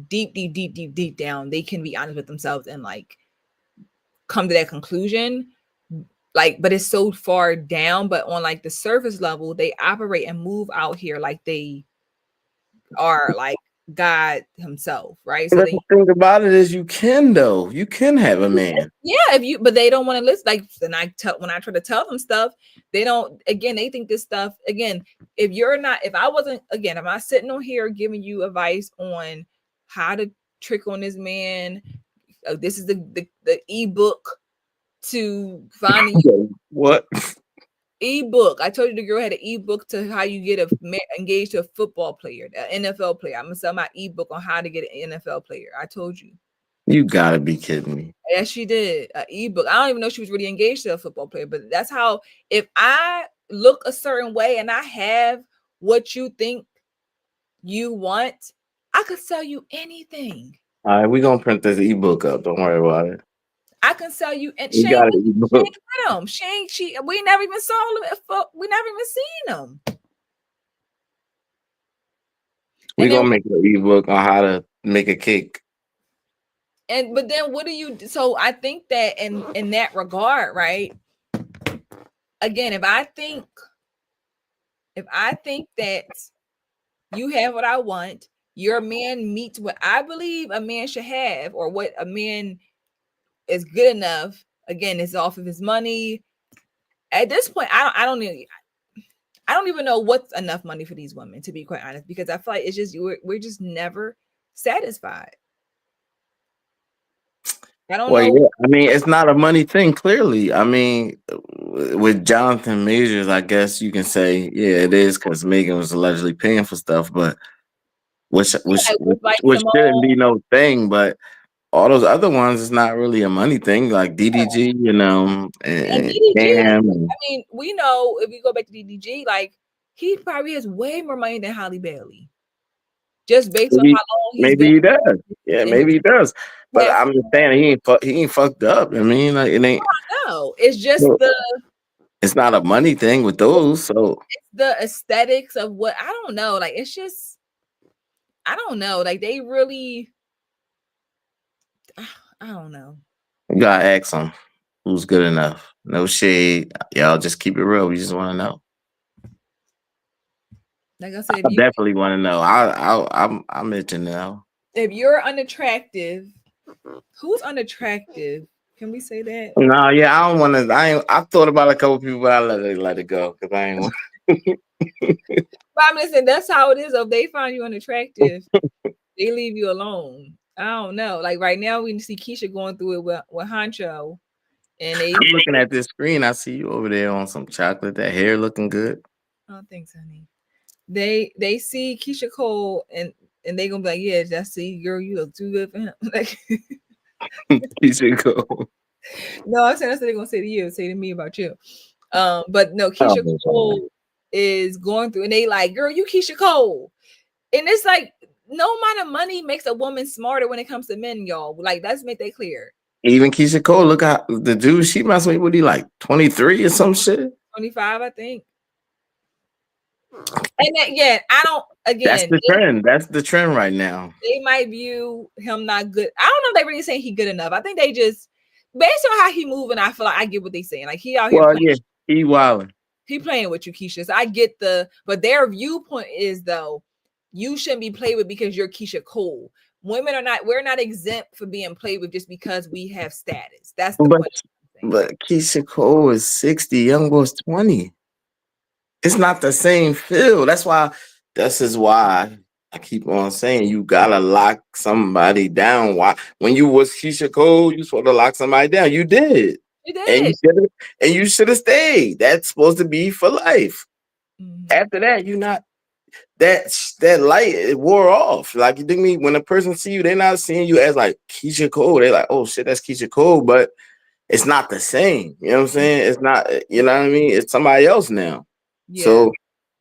deep down, they can be honest with themselves and like come to that conclusion. Like, but it's so far down, but on like the surface level, they operate and move out here like they are like God himself, right? So But the they, thing about it is you can though. You can have a man. yeah, if you, but they don't want to listen. Like, then when I try to tell them stuff, they don't, again, they think this stuff, again, if I wasn't, again, am I sitting on here giving you advice on how to trick on this man? This is the ebook to finding What? ebook. I told you the girl had an ebook to how you get engaged to a football player, an NFL player. I'm gonna sell my ebook on how to get an NFL player. I told you. You gotta be kidding me. Yes, she did. An ebook. I don't even know she was really engaged to a football player, but that's how. If I look a certain way and I have what you think you want, I could sell you anything. All right, we're gonna print this ebook up. Don't worry about it. I can sell you, and We she ain't got with an ebook. them. We never even saw them. We never even seen them. We're And then gonna make an ebook on how to make a cake. but then what do you, so I think that in that regard, right? Again, if I think that you have what I want, your man meets what I believe a man should have, or what a man is good enough. Again, it's off of his money. At this point, I don't even know what's enough money for these women, to be quite honest, because I feel like it's just we're just never satisfied. I don't Well, know. yeah. I mean, it's not a money thing. Clearly, I mean, with Jonathan Majors, I guess you can say, yeah, it is because Megan was allegedly paying for stuff, but which which Like which, with like which shouldn't Simone be no thing. But all those other ones, it's not really a money thing, like DDG, and and DDG. Cam. I mean, we know if we go back to DDG, like he probably has way more money than Holly Bailey, just based on Maybe how long he's been maybe he does. Yeah, in his maybe he does. But past. I'm just saying he ain't fucked up. I mean, like it ain't. No, it's just No, it's not a money thing with those. So the aesthetics of what I don't know. Like it's just I don't know. Like they really I don't know. you gotta ask him who's good enough. No shade, y'all. Just keep it real. We just want to know. Like I said, I definitely want to know. I'm itching now. if you're unattractive, who's unattractive? Can we say that? No, yeah, I don't want to. I thought about a couple people, but I let it go because I ain't want. But I'm listening, that's how it is. If they find you unattractive, they leave you alone. I don't know. Like right now, we see Keisha going through it with Honcho, and they I'm looking at this screen. I see you over there on some chocolate. That hair looking good. oh thanks, honey. They see Keisha Cole and they gonna be like, yeah, that's see, girl, you look too good for him. Like You should go. no, I'm saying that's what they're gonna say to you, say to me about you. But no, Oh, Keisha Cole is going through, and they like, girl, you Keisha Cole, and it's like no amount of money makes a woman smarter when it comes to men, y'all. Like let's make that clear. Even Keisha Cole, look at the dude she messed with. What he like 23 or some shit? 25, I think. And again, I don't. That's Again, the trend. That's the trend right now. they might view him not good. I don't know if they really saying he good enough. I think they just based on how he moving, I feel like I get what they saying. Like he out here Well, playing, yeah, he wilding. he playing with you, Keisha. So I get but their viewpoint is though, you shouldn't be played with because you're Keisha Cole. Women are not, we're not exempt for being played with just because we have status. That's the But point I'm saying. but Keisha Cole is 60, Young Boy's 20. It's not the same feel. This is why I keep on saying you gotta lock somebody down. Why when you was Keisha Cole, you supposed to lock somebody down. You did. You And did. you should have stayed. That's supposed to be for life. Mhm. After that, you not that light it wore off. Like you think me when a person see you, they're not seeing you as like Keisha Cole. They're like, oh shit, that's Keisha Cole, but it's not the same. You know what I'm saying? It's not, you know what I mean? It's somebody else now. Yeah. So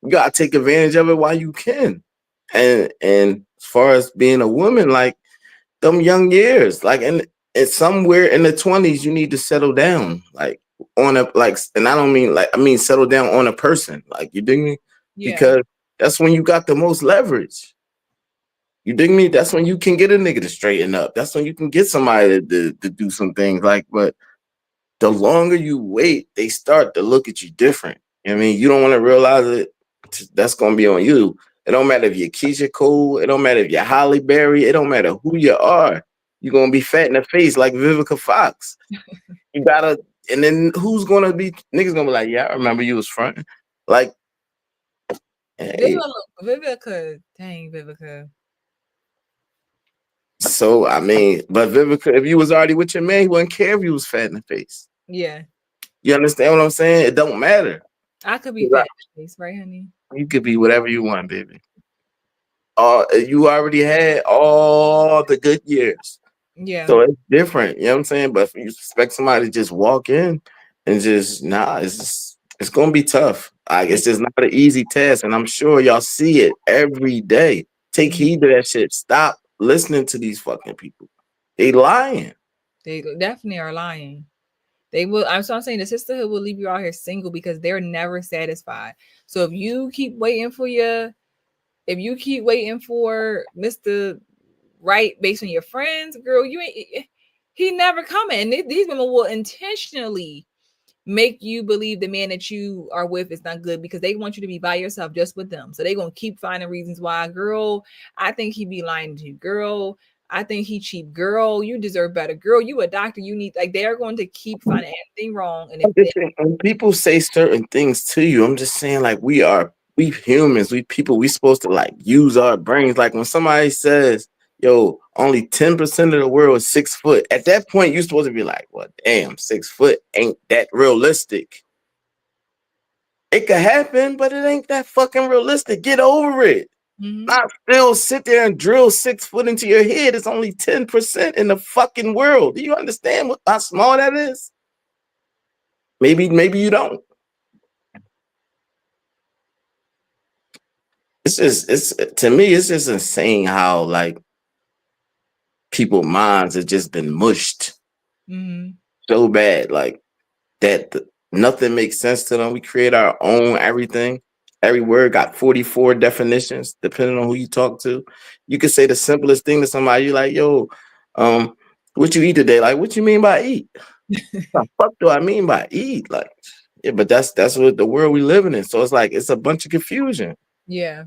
you gotta take advantage of it while you can. And as far as being a woman, like them young years, like and it's somewhere in the 20s, you need to settle down. Like on a like, and I don't mean like I mean settle down on a person. Like you dig me? Yeah. Because that's when you got the most leverage. You dig me? That's when you can get a nigga to straighten up. That's when you can get somebody to do some things. Like, but the longer you wait, they start to look at you different. I mean, you don't want to realize it. That's gonna be on you. It don't matter if you're Keisha Cole. It don't matter if you're Holly Berry. It don't matter who you are. You're gonna be fat in the face like Vivica Fox. You gotta, and then who's gonna be niggas gonna be like, yeah, I remember you was fronting. Like, hey, Vivica, dang Vivica. so I mean, but Vivica, if you was already with your man, he wouldn't care if you was fat in the face. Yeah. You understand what I'm saying? It don't matter. I could be fat in the face, right, honey? You could be whatever you want, baby. You already had all the good years. Yeah. So it's different. You know what I'm saying? But if you expect somebody to just walk in and just it's gonna be tough. Like it's just not an easy test. And I'm sure y'all see it every day. Take heed to that shit. Stop listening to these fucking people. They lying. They definitely are lying. They will. I'm saying the sisterhood will leave you out here single because they're never satisfied. So if you keep waiting for Mr. Right based on your friends, girl, you ain't. He never coming. And these women will intentionally make you believe the man that you are with is not good because they want you to be by yourself just with them. So they're gonna keep finding reasons why, girl, I think he be lying to you, girl. I think he cheap, girl. You deserve better, girl. You a doctor. You need like they're going to keep finding anything wrong. And if I'm just saying, when people say certain things to you, I'm just saying like we humans, we people, we supposed to like use our brains. Like when somebody says, yo, only 10% of the world is 6 foot. At that point, you're supposed to be like, well, damn, 6 foot ain't that realistic. It could happen, but it ain't that fucking realistic. Get over it. Mhm. Not still sit there and drill 6 foot into your head. It's only 10% in the fucking world. Do you understand how small that is? Maybe you don't. It's to me, it's just insane how like people minds have just been mushed Mhm. so bad. Like that nothing makes sense to them. We create our own everything. Every word got 44 definitions, depending on who you talk to. You could say the simplest thing to somebody, you like, yo, um, what you eat today? Like, what you mean by eat? The fuck do I mean by eat? Like, yeah, but that's what the world we living in. So it's like it's a bunch of confusion. Yeah.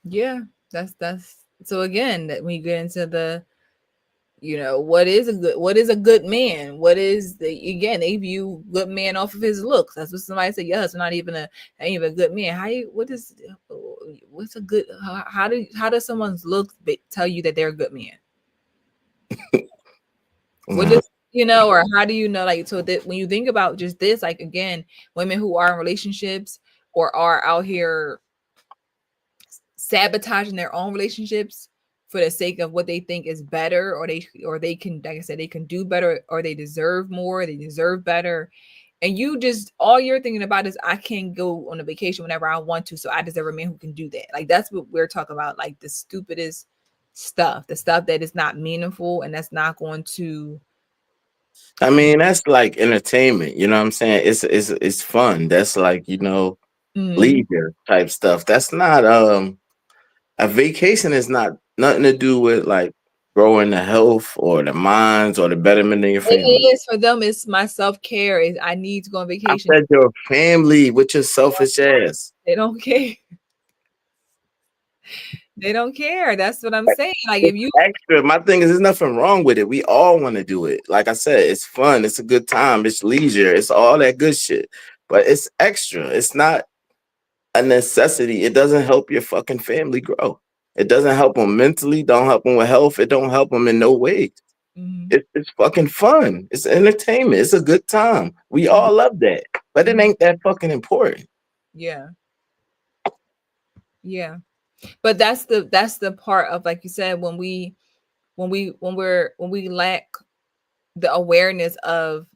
Yeah. That's so again that when you get into the what is a good man? What is the again they view good man off of his looks. That's what somebody said. Yeah, it's not even a ain't even a good man. How you what is what's a good how does someone's looks tell you that they're a good man? What Mhm. does or how do you know like so that when you think about just this, like again, women who are in relationships or are out here sabotaging their own relationships for the sake of what they think is better or they can like I said they can do better or they deserve more, they deserve better. And you just all you're thinking about is I can go on a vacation whenever I want to, so I deserve a man who can do that. Like that's what we're talking about, like the stupidest stuff, the stuff that is not meaningful and that's not going to I mean, that's like entertainment. You know what I'm saying? It's fun. That's like mm, leisure type stuff. That's not a vacation is not nothing to do with like growing the health or the minds or the betterment of your family. it is for them. It's my self-care is I need to go on I vacation. said your family with your selfish ass. They don't care. They don't care. That's what I'm saying. Like if It's you extra. My thing is, there's nothing wrong with it. We all want to do it. Like I said, it's fun. It's a good time. It's leisure. It's all that good shit. But it's extra. It's not a necessity. It doesn't help your fucking family grow. It doesn't help them mentally. Don't help them with health. It don't help them in no way. Mhm, It's fucking fun. It's entertainment. It's a good time. We mhm, all love that. But it mhm. ain't that fucking important. Yeah. Yeah. But that's the part of like you said when we lack the awareness of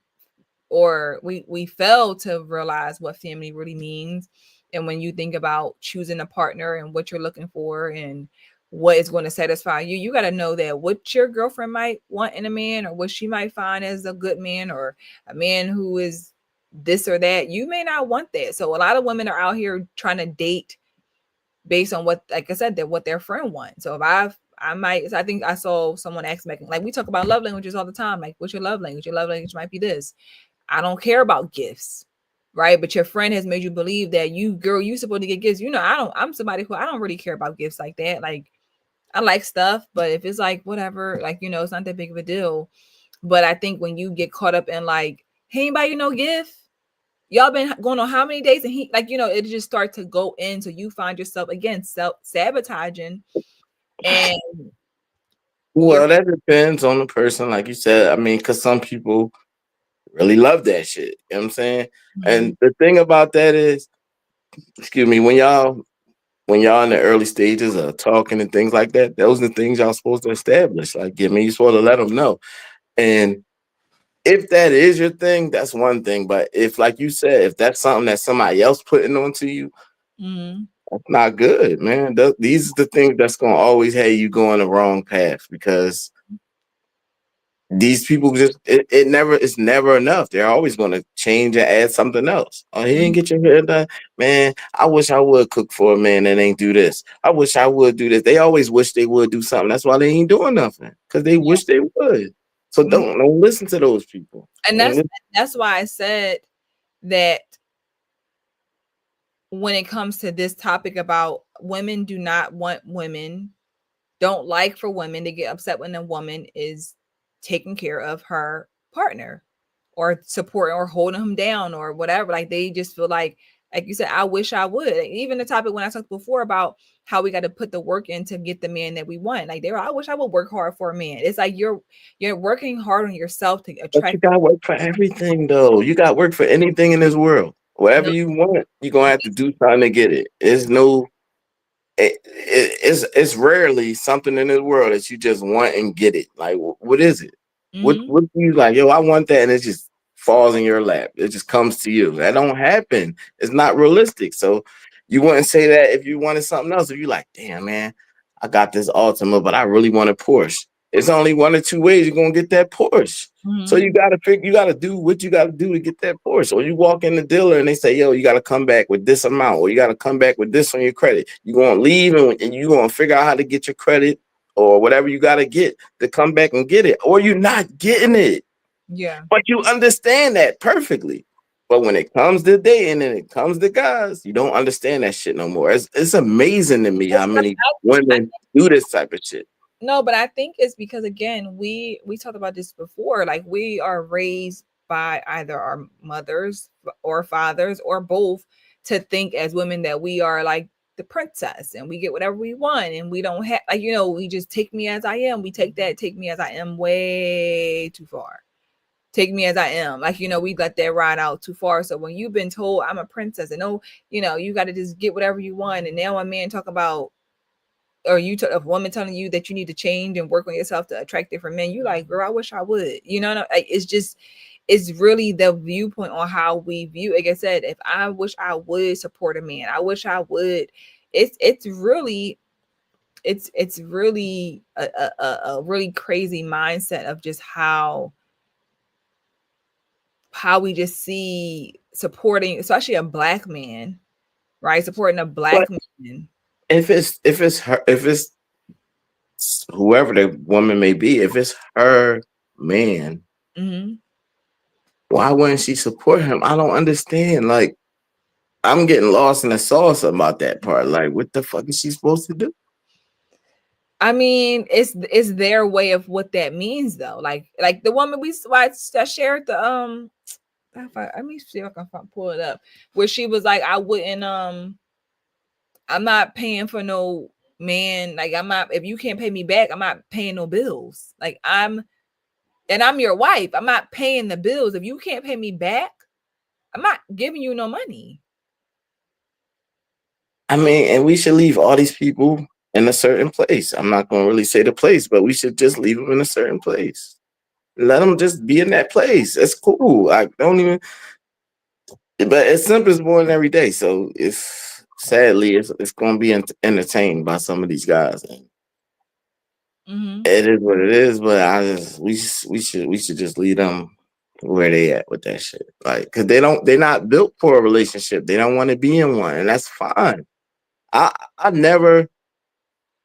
or we fail to realize what family really means. And when you think about choosing a partner and what you're looking for and what is going to satisfy you, you got to know that what your girlfriend might want in a man or what she might find as a good man or a man who is this or that, you may not want that. So a lot of women are out here trying to date based on what, like I said, that what their friend wants. So if I might, so I think I saw someone ask me, like we talk about love languages all the time. Like, what's your love language? Your love language might be this. I don't care about gifts, right? But your friend has made you believe that you supposed to get gifts. I'm somebody who I don't really care about gifts like that. Like I like stuff, but if it's like whatever, like it's not that big of a deal. But I think when you get caught up in like, hey, anybody no gift? Y'all been going on how many days? And he like, it just start to go in. So you find yourself again self-sabotaging and you're Well, that depends on the person, like you said. I mean, because some people really love that shit. You know what I'm saying? Mhm, And the thing about that is, excuse me, when y'all in the early stages of talking and things like that, those are the things y'all supposed to establish. Like, you're supposed to let them know. And if that is your thing, that's one thing. But if, like you said, if that's something that somebody else putting onto you, mhm, that's not good, man. These are the things that's gonna always have you going the wrong path because these people it's never enough. They're always gonna change and add something else. Oh, he didn't mhm. get your hair done, man. I wish I would cook for a man that ain't do this. I wish I would do this. They always wish they would do something. That's why they ain't doing nothing because they Yeah. wish they would. So Mhm. don't listen to those people. And Don't that's why I said that when it comes to this topic about women do not want women, don't like for women to get upset when a woman is taking care of her partner or supporting or holding him down or whatever. Like they just feel like Like you said, I wish I would. Like, even the topic when I talked before about how we got to put the work in to get the man that we want. Like they were, I wish I would work hard for a man. It's like you're working hard on yourself to But you attract. got work for everything, though. You got work for anything in this world. Whatever No, you want, you're gonna have to do something to get it. It's no, it's rarely something in this world that you just want and get it. Like, what is it? mm-hmm, What do you like? Yo, I want that, and it just falls in your lap. It just comes to you. That don't happen. It's not realistic. So you wouldn't say that if you wanted something else. If you like, damn man, I got this Altima, but I really want a Porsche. It's only one or two ways you're gonna get that Porsche. So mm-hmm, you gotta figure, you gotta do what you gotta do to get that Porsche. Or you walk in the dealer and they say, yo, you gotta come back with this amount, or you gotta come back with this on your credit. You're gonna leave and you're gonna figure out how to get your credit or whatever you gotta get to come back and get it, or you're not getting it. yeah. But you understand that perfectly. But when it comes to dating and it comes to guys, you don't understand that shit no more. It's amazing to me how many I women do this type of shit. No, but I think it's because again, we talked about this before. Like we are raised by either our mothers or fathers or both to think as women that we are like the princess and we get whatever we want and we don't have like we just take me as I am. We take that take me as I am way too far. Take me as I am. Like, we let that ride out too far. So when you've been told I'm a princess and you got to just get whatever you want. And now a man talk about or a woman telling you that you need to change and work on yourself to attract different men, you like, girl, I wish I would. Like, it's really the viewpoint on how we view. Like I said, if I wish I would support a man, I wish I would. It's really it's really a really crazy mindset of just how we just see supporting, especially a black man, right? Supporting a black But man. if it's her, if it's whoever the woman may be, if it's her man, Mm-hmm. why wouldn't she support him? I don't understand. Like, I'm getting lost in the sauce about that part. Like, what the fuck is she supposed to do? I mean, it's their way of what that means, though. Like the woman I shared the let me see if I can pull it up, where she was like, I wouldn't I'm not paying for no man. Like I'm not, if you can't pay me back, I'm not paying no bills. Like I'm your wife. I'm not paying the bills. If you can't pay me back, I'm not giving you no money. I mean, and we should leave all these people in a certain place. I'm not going to really say the place, but we should just leave them in a certain place. Let them just be in that place. It's cool. I don't even, but it's simple as born every day. So it's sadly, it's going to be entertained by some of these guys. And Mm-hmm. it is what it is. But we should just leave them where they at with that shit. Like, because they're not built for a relationship. They don't want to be in one, and that's fine. I never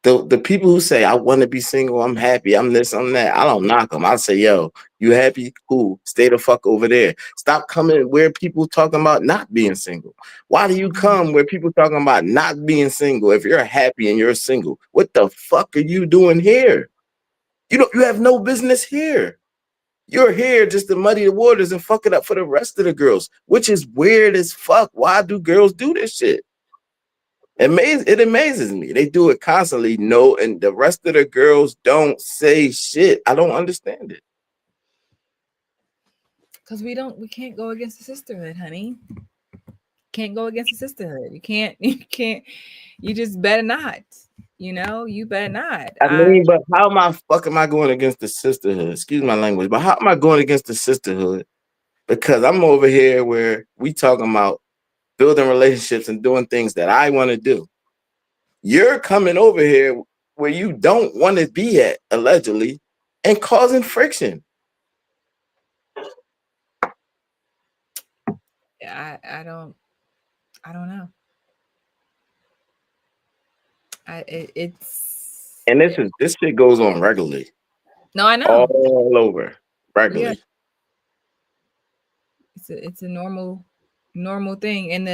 the people who say I want to be single, I'm happy, I'm this, I'm that. I don't knock them. I say, yo, you happy? Cool. Stay the fuck over there. Stop coming where people talking about not being single. Why do you come where people talking about not being single? If you're happy and you're single, what the fuck are you doing here? You have no business here. You're here just to muddy the waters and fuck it up for the rest of the girls, which is weird as fuck. Why do girls do this shit? It amazes me. They do it constantly. No, and the rest of the girls don't say shit. I don't understand it. Because we can't go against the sisterhood, honey. Can't go against the sisterhood. You can't, you just better not. You better not. I mean, but how am I going against the sisterhood? Excuse my language, but how am I going against the sisterhood? Because I'm over here where we talking about building relationships and doing things that I want to do. You're coming over here where you don't want to be at, allegedly, and causing friction. I don't know. It's And this shit goes on regularly, no, I know. all over, Yeah, regularly. it's a normal thing, and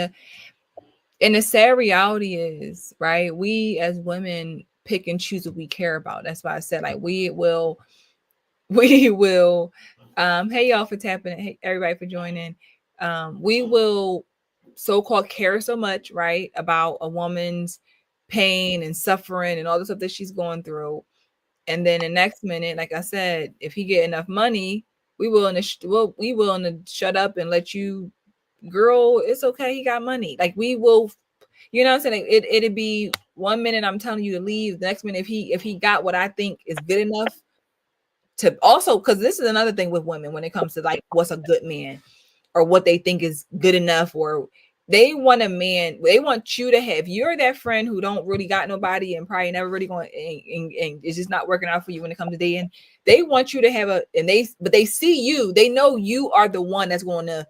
the sad reality is, right? We as women pick and choose what we care about. That's why I said like we will hey y'all for tapping it. Hey everybody for joining. We will so-called care so much, right, about a woman's pain and suffering and all the stuff that she's going through. And then the next minute, like I said, if he get enough money, we willing to shut up and let you, girl, it's okay, he got money. Like we will, you know what I'm saying? It'd be 1 minute I'm telling you to leave, the next minute if he got what I think is good enough to also, because this is another thing with women when it comes to like what's a good man or what they think is good enough, or they want a man, they want you to have, you're that friend who don't really got nobody and probably never really going, and it's just not working out for you when it comes to dating. They want you to have a, and but they see you, they know you are the one that's going to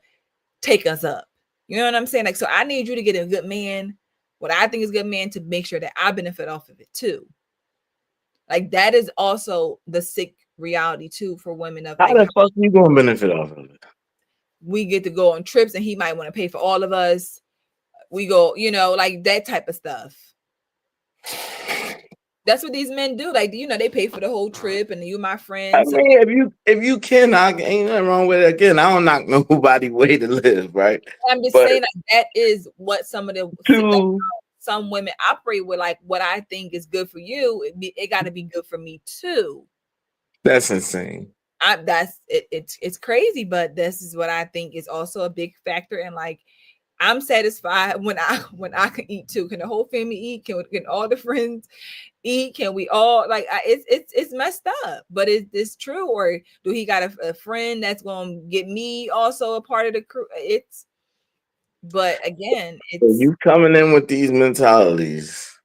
take us up. You know what I'm saying? Like, so I need you to get a good man, what I think is a good man, to make sure that I benefit off of it too. Like that is also the sick reality too for women of How like, the fuck you gonna benefit off of it? we get to go on trips and he might want to pay for all of us. We go, you know, like that type of stuff. That's what these men do. Like, you know, they pay for the whole trip and you my I friend. So mean, if you can, I ain't nothing wrong with it. Again, I don't knock nobody way to live, right? I'm just But saying like that is what some of the, that's two, how some women operate with, like what I think is good for you, it got to be good for me too. that's insane. That's it, it's crazy, but this is what I think is also a big factor. And like, I'm satisfied when I can eat too. Can the whole family eat? Can all the friends eat? Can we all like? It's messed up, but it's true. Or do he got a friend that's gonna get me also a part of the crew? It's, but again, So it's you coming in with these mentalities,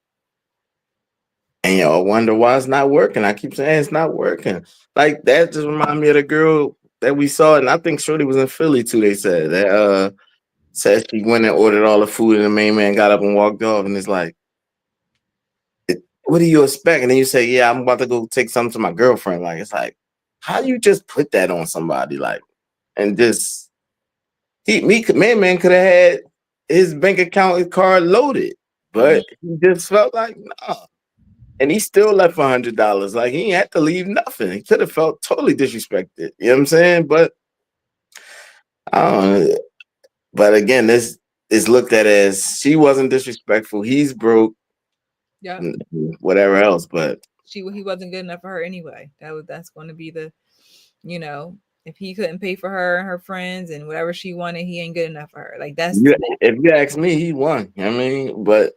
and y'all wonder why it's not working. I keep saying it's not working. Like that just remind me of the girl that we saw, and I think Shorty was in Philly too. They said that said she went and ordered all the food, and the main man got up and walked off, and it's like, what do you expect? And then you say, yeah, I'm about to go take something to my girlfriend. Like, it's like, how do you just put that on somebody? Like, and just, man could have had his bank account card loaded, but he just felt like, nah. And he still left $100. Like, he ain't had to leave nothing. He could have felt totally disrespected. You know what I'm saying? But, I don't know. But again, this is looked at as she wasn't disrespectful. He's broke, yeah. whatever else. But He wasn't good enough for her anyway. That's going to be the, you know, if he couldn't pay for her and her friends and whatever she wanted, he ain't good enough for her. Like that's if you ask me, he won. I mean, but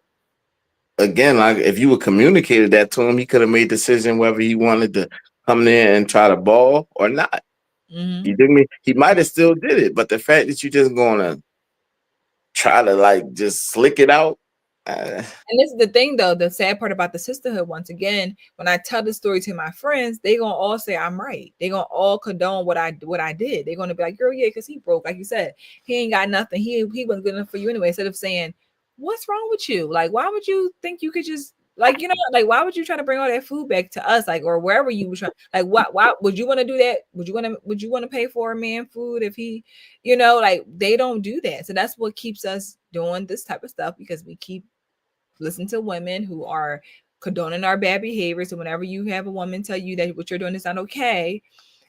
again, like if you would communicated that to him, he could have made a decision whether he wanted to come there and try to ball or not. You dig me? He might have still did it, but the fact that you just gonna try to like just slick it out. And this is the thing though, the sad part about the sisterhood, once again, when I tell the story to my friends, they gonna all say I'm right. They gonna all condone what I did. They're gonna be like, girl, yeah, because he broke, like you said, he ain't got nothing. He wasn't good enough for you anyway. Instead of saying, what's wrong with you? Like, why would you think you could just, like, you know, like why would you try to bring all that food back to us, like, or wherever you were trying, like why would you want to do that? Would you want to pay for a man food if he, you know, like they don't do that. So that's what keeps us doing this type of stuff, because we keep listen to women who are condoning our bad behavior. So whenever you have a woman tell you that what you're doing is not okay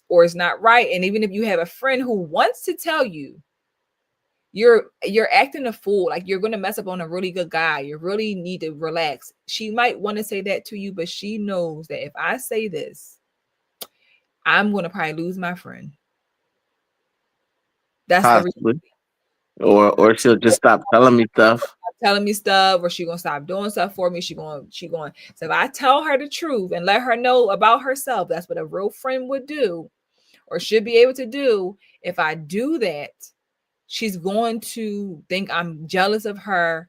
or it's not right, and even if you have a friend who wants to tell you you're acting a fool, like you're going to mess up on a really good guy, you really need to relax, she might want to say that to you, but she knows that if I say this, I'm going to probably lose my friend. That's the reason. Possibly. Or she'll just stop telling me stuff. Telling me stuff, or she gonna stop doing stuff for me. She going. So if I tell her the truth and let her know about herself, that's what a real friend would do, or should be able to do. If I do that, she's going to think I'm jealous of her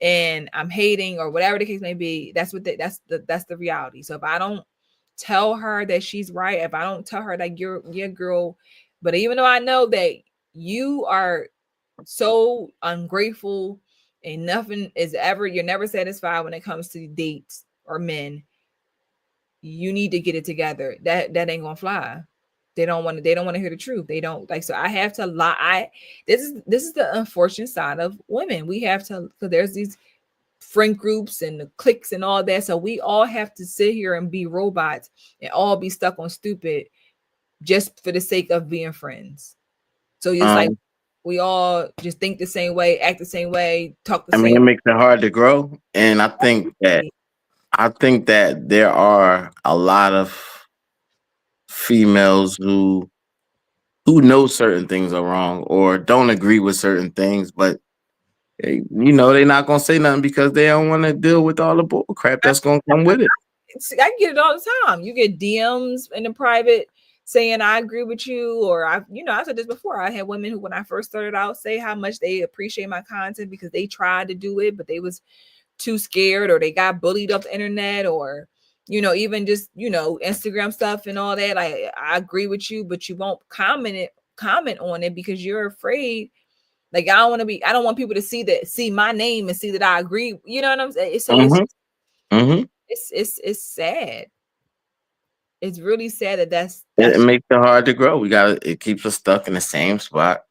and I'm hating, or whatever the case may be. That's what that's the reality. So if I don't tell her that she's right, if I don't tell her that you're girl, but even though I know that you are so ungrateful and nothing is ever, you're never satisfied when it comes to dates or men, you need to get it together. That ain't gonna fly. They don't want to hear the truth. They don't like, so I have to lie. This is the unfortunate side of women. We have to, because there's these friend groups and the cliques and all that, so we all have to sit here and be robots and all be stuck on stupid just for the sake of being friends. So it's like, Um, We all just think the same way, act the same way, talk the I mean, same it makes it hard to grow. And way. I think that there are a lot of females who know certain things are wrong or don't agree with certain things, but they're not gonna say nothing because they don't want to deal with all the bull crap that's gonna come with it. I get it all the time. You get DMs in the private saying I agree with you, or I said this before. I had women who, when I first started out, say how much they appreciate my content because they tried to do it, but they was too scared, or they got bullied off the internet, or even just Instagram stuff and all that. I agree with you, but you won't comment on it because you're afraid. Like I don't want people to see my name and see that I agree. You know what I'm saying? So Hmm. Hmm. it's sad. It's really sad that It that's makes it hard to grow. It keeps us stuck in the same spot,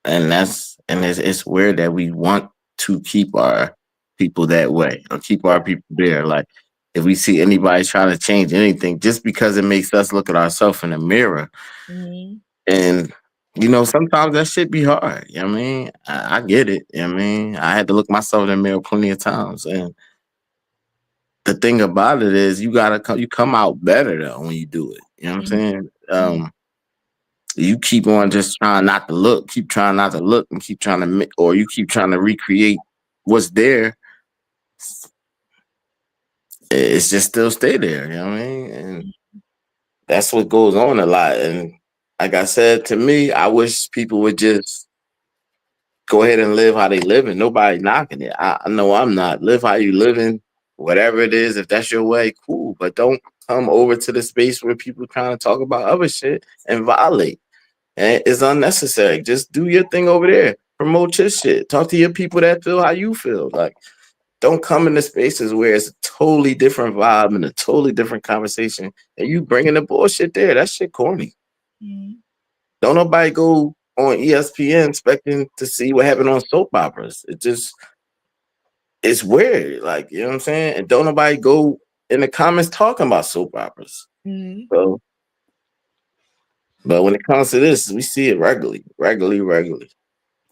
and it's weird that we want to keep our people that way or keep our people there. Like if we see anybody trying to change anything, just because it makes us look at ourselves in the mirror, mm-hmm, and sometimes that shit be hard. You know what I mean? I get it. You know what I mean? I had to look myself in the mirror plenty of times, and the thing about it is you come out better though when you do it. You know what I'm saying? mm-hmm, You keep on just trying not to look, keep trying not to look, and keep trying to or you keep trying to recreate what's there. It's just still stay there. You know what I mean? And that's what goes on a lot. And like I said, to me, I wish people would just go ahead and live how they live, and nobody knocking it. I know I'm not. Live how you living, whatever it is. If that's your way, cool. But don't come over to the space where people trying to talk about other shit and violate. And it's unnecessary. Just do your thing over there. Promote your shit. Talk to your people that feel how you feel. Like, don't come into spaces where it's a totally different vibe and a totally different conversation, and you bringing the bullshit there. That shit corny. mm-hmm. Don't nobody go on ESPN expecting to see what happened on soap operas. It's weird. Like, you know what I'm saying? And don't nobody go in the comments talking about soap operas. Mm-hmm. So, but when it comes to this, we see it regularly.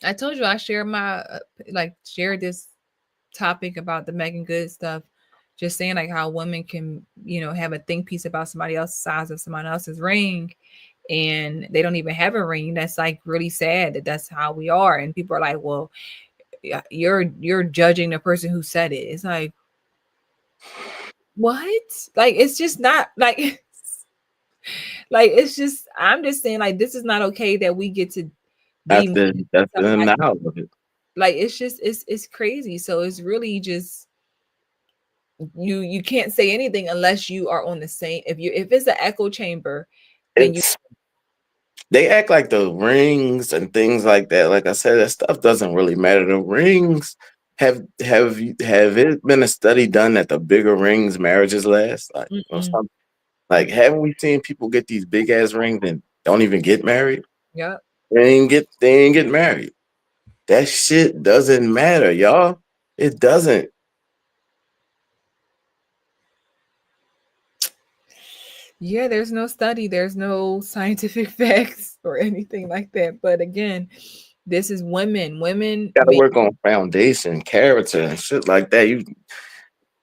I told you I shared my shared this topic about the Megan Good stuff, just saying like how women can have a think piece about somebody else's size of someone else's ring, and they don't even have a ring. That's like really sad that that's how we are, and people are like, well, yeah, you're judging the person who said it. It's like, what? Like it's just not like like it's just I'm just saying like this is not okay that we get to be mean to That's the somebody. now of it. Like it's just it's crazy. So it's really just you can't say anything unless you are on the same. If it's an echo chamber, then you It's they act like the rings and things like that. Like I said, that stuff doesn't really matter. The rings have it been a study done that the bigger rings marriages last? Like or mm-mm. something. Like haven't we seen people get these big ass rings and don't even get married? Yep. They ain't get married. That shit doesn't matter, y'all. It doesn't. Yeah, there's no study, there's no scientific facts or anything like that. But again, this is women. Women Gotta make work on foundation, character, and shit like that.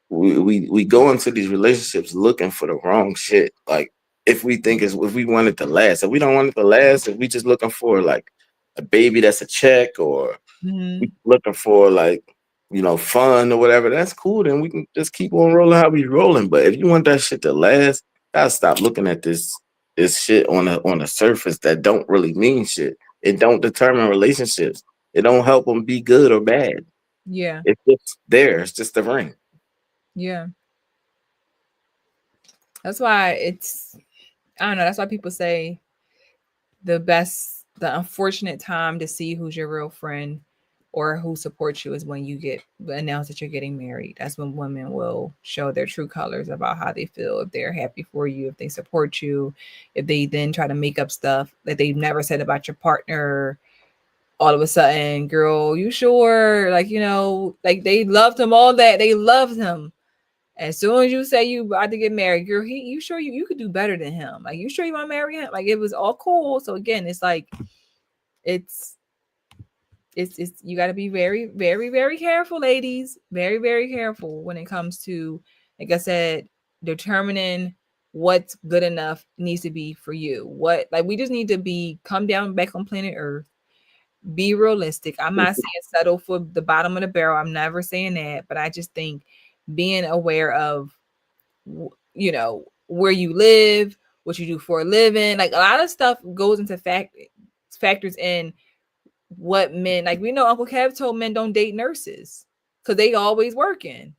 We go into these relationships looking for the wrong shit. Like if we want it to last, if we don't want it to last, if we just looking for like a baby that's a check, or we mhm, looking for like fun or whatever, that's cool. Then we can just keep on rolling how we rolling. But if you want that shit to last, gotta stop looking at this shit on the surface that don't really mean shit. It don't determine relationships. It don't help them be good or bad. yeah, It's just there. It's just a ring. yeah. That's why I don't know, that's why people say the unfortunate time to see who's your real friend or who supports you is when you get announced that you're getting married. That's when women will show their true colors about how they feel, if they're happy for you, if they support you, if they then try to make up stuff that they've never said about your partner. All of a sudden, girl, you sure? Like, like they loved him all that. They loved him. As soon as you say you about to get married, girl, you sure you could do better than him? Like, you sure you want to marry him? Like, it was all cool. So again, it's like it's it's you got to be very, very, very careful, ladies. Very, very careful when it comes to, like I said, determining what's good enough needs to be for you. What, like, we just need to be come down back on planet Earth, be realistic. I'm not saying settle for the bottom of the barrel. I'm never saying that, but I just think being aware of, you know, where you live, what you do for a living, like a lot of stuff goes into factors in what men, like, we know Uncle Kev told men don't date nurses because they always working.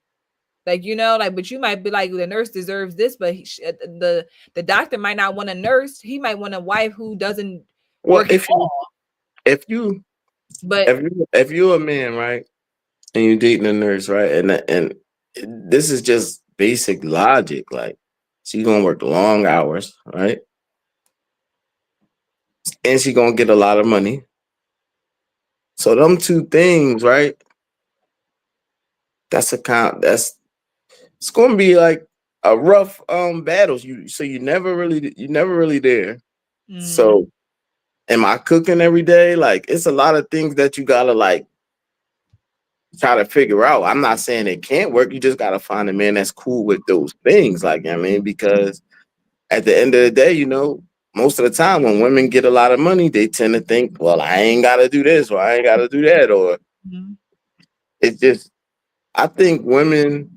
Like, you know, like, but you might be like, the nurse deserves this, but the doctor might not want a nurse. He might want a wife who doesn't Well, work at all. if you But if you're a man, right, and you're dating a nurse, right, and this is just basic logic, like she's gonna work long hours, right, and she's gonna get a lot of money. So them two things, right, that's a count. That's it's gonna be like a rough battles. You never really there. mm, So am I cooking every day? Like it's a lot of things that you gotta like try to figure out. I'm not saying it can't work. You just gotta find a man that's cool with those things. Like I mean, because at the end of the day, you know, most of the time when women get a lot of money, they tend to think, well, I ain't gotta do this or I ain't gotta do that. Or mm, it's just I think women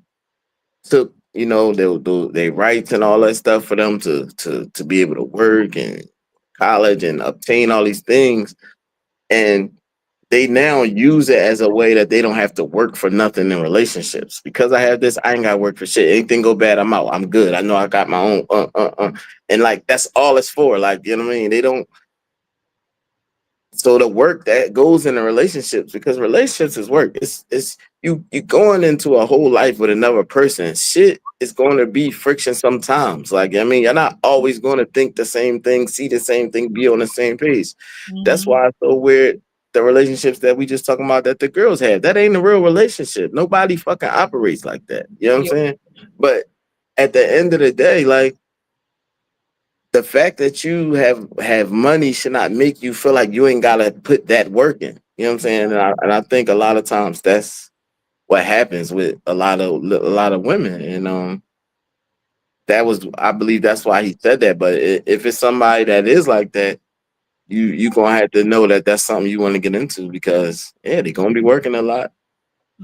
took, you know, they rights and all that stuff for them to be able to work and college and obtain all these things. And they now use it as a way that they don't have to work for nothing in relationships. Because I have this, I ain't got to work for shit. Anything go bad, I'm out. I'm good. I know I got my own. And like that's all it's for. Like you know what I mean. They don't. So the work that goes into relationships, because relationships is work. It's you going into a whole life with another person. Shit is going to be friction sometimes. Like I mean, you're not always going to think the same thing, see the same thing, be on the same page. That's mm, why it's so weird. The relationships that we just talking about that the girls have, that ain't a real relationship. Nobody fucking operates like that. You know what I'm yeah, saying? But at the end of the day, like the fact that you have money should not make you feel like you ain't gotta put that work in. You know what I'm saying? And I think a lot of times that's what happens with a lot of women. And that was I believe that's why he said that. But if it's somebody that is like that, you gonna have to know that that's something you want to get into because yeah, they're gonna be working a lot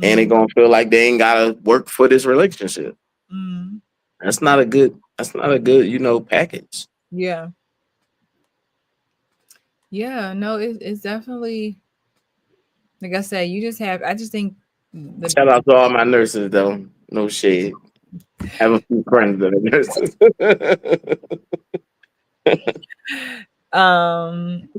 and they mm, gonna feel like they ain't gotta work for this relationship. mm, That's not a good package. yeah, yeah. No, it's definitely, like I said. You just have. I just think Shout out to all my nurses though. No shade. Have a few friends that are nurses. um.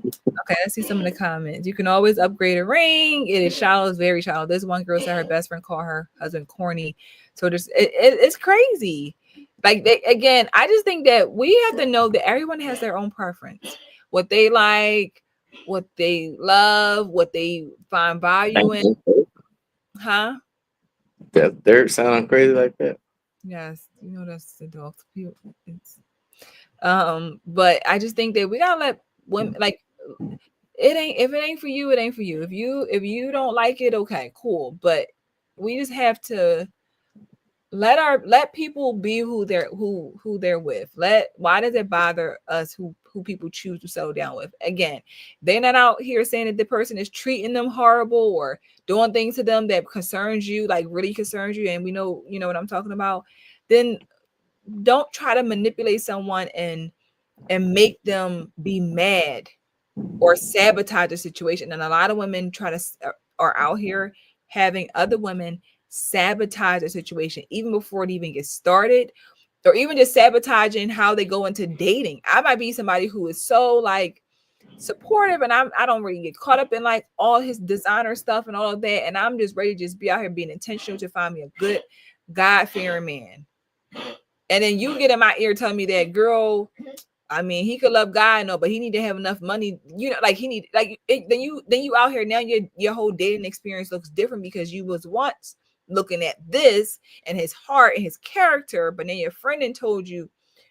Okay, let's see some of the comments. You can always upgrade a ring. It is shallow, it's very shallow. This one girl said her best friend called her husband corny. So it's crazy. Like again, I just think that we have to know that everyone has their own preference. What they like, what they love, what they find value in. Huh? That dirt sounding crazy like that. Yes, you know that's the dog. People, it's, but I just think that we gotta let women, like, it ain't, if it ain't for you, it ain't for you. If you don't like it, okay, cool. But we just have to let people be who they're with. Why does it bother us who people choose to settle down with? Again, they're not out here saying that the person is treating them horrible or doing things to them that concerns you, like really concerns you, and we know, you know what I'm talking about. Then don't try to manipulate someone and make them be mad or sabotage the situation. And a lot of women are out here having other women sabotage the situation even before it even gets started, or even just sabotaging how they go into dating. I might be somebody who is so like supportive, and I don't really get caught up in like all his designer stuff and all of that, and I'm just ready to just be out here being intentional to find me a good God-fearing man. And then you get in my ear telling me that, girl, I mean, he could love God, no, but he need to have enough money. You know, like he need, like it, then you out here now. Your whole dating experience looks different because you was once looking at this and his heart and his character, but then your friend and told you,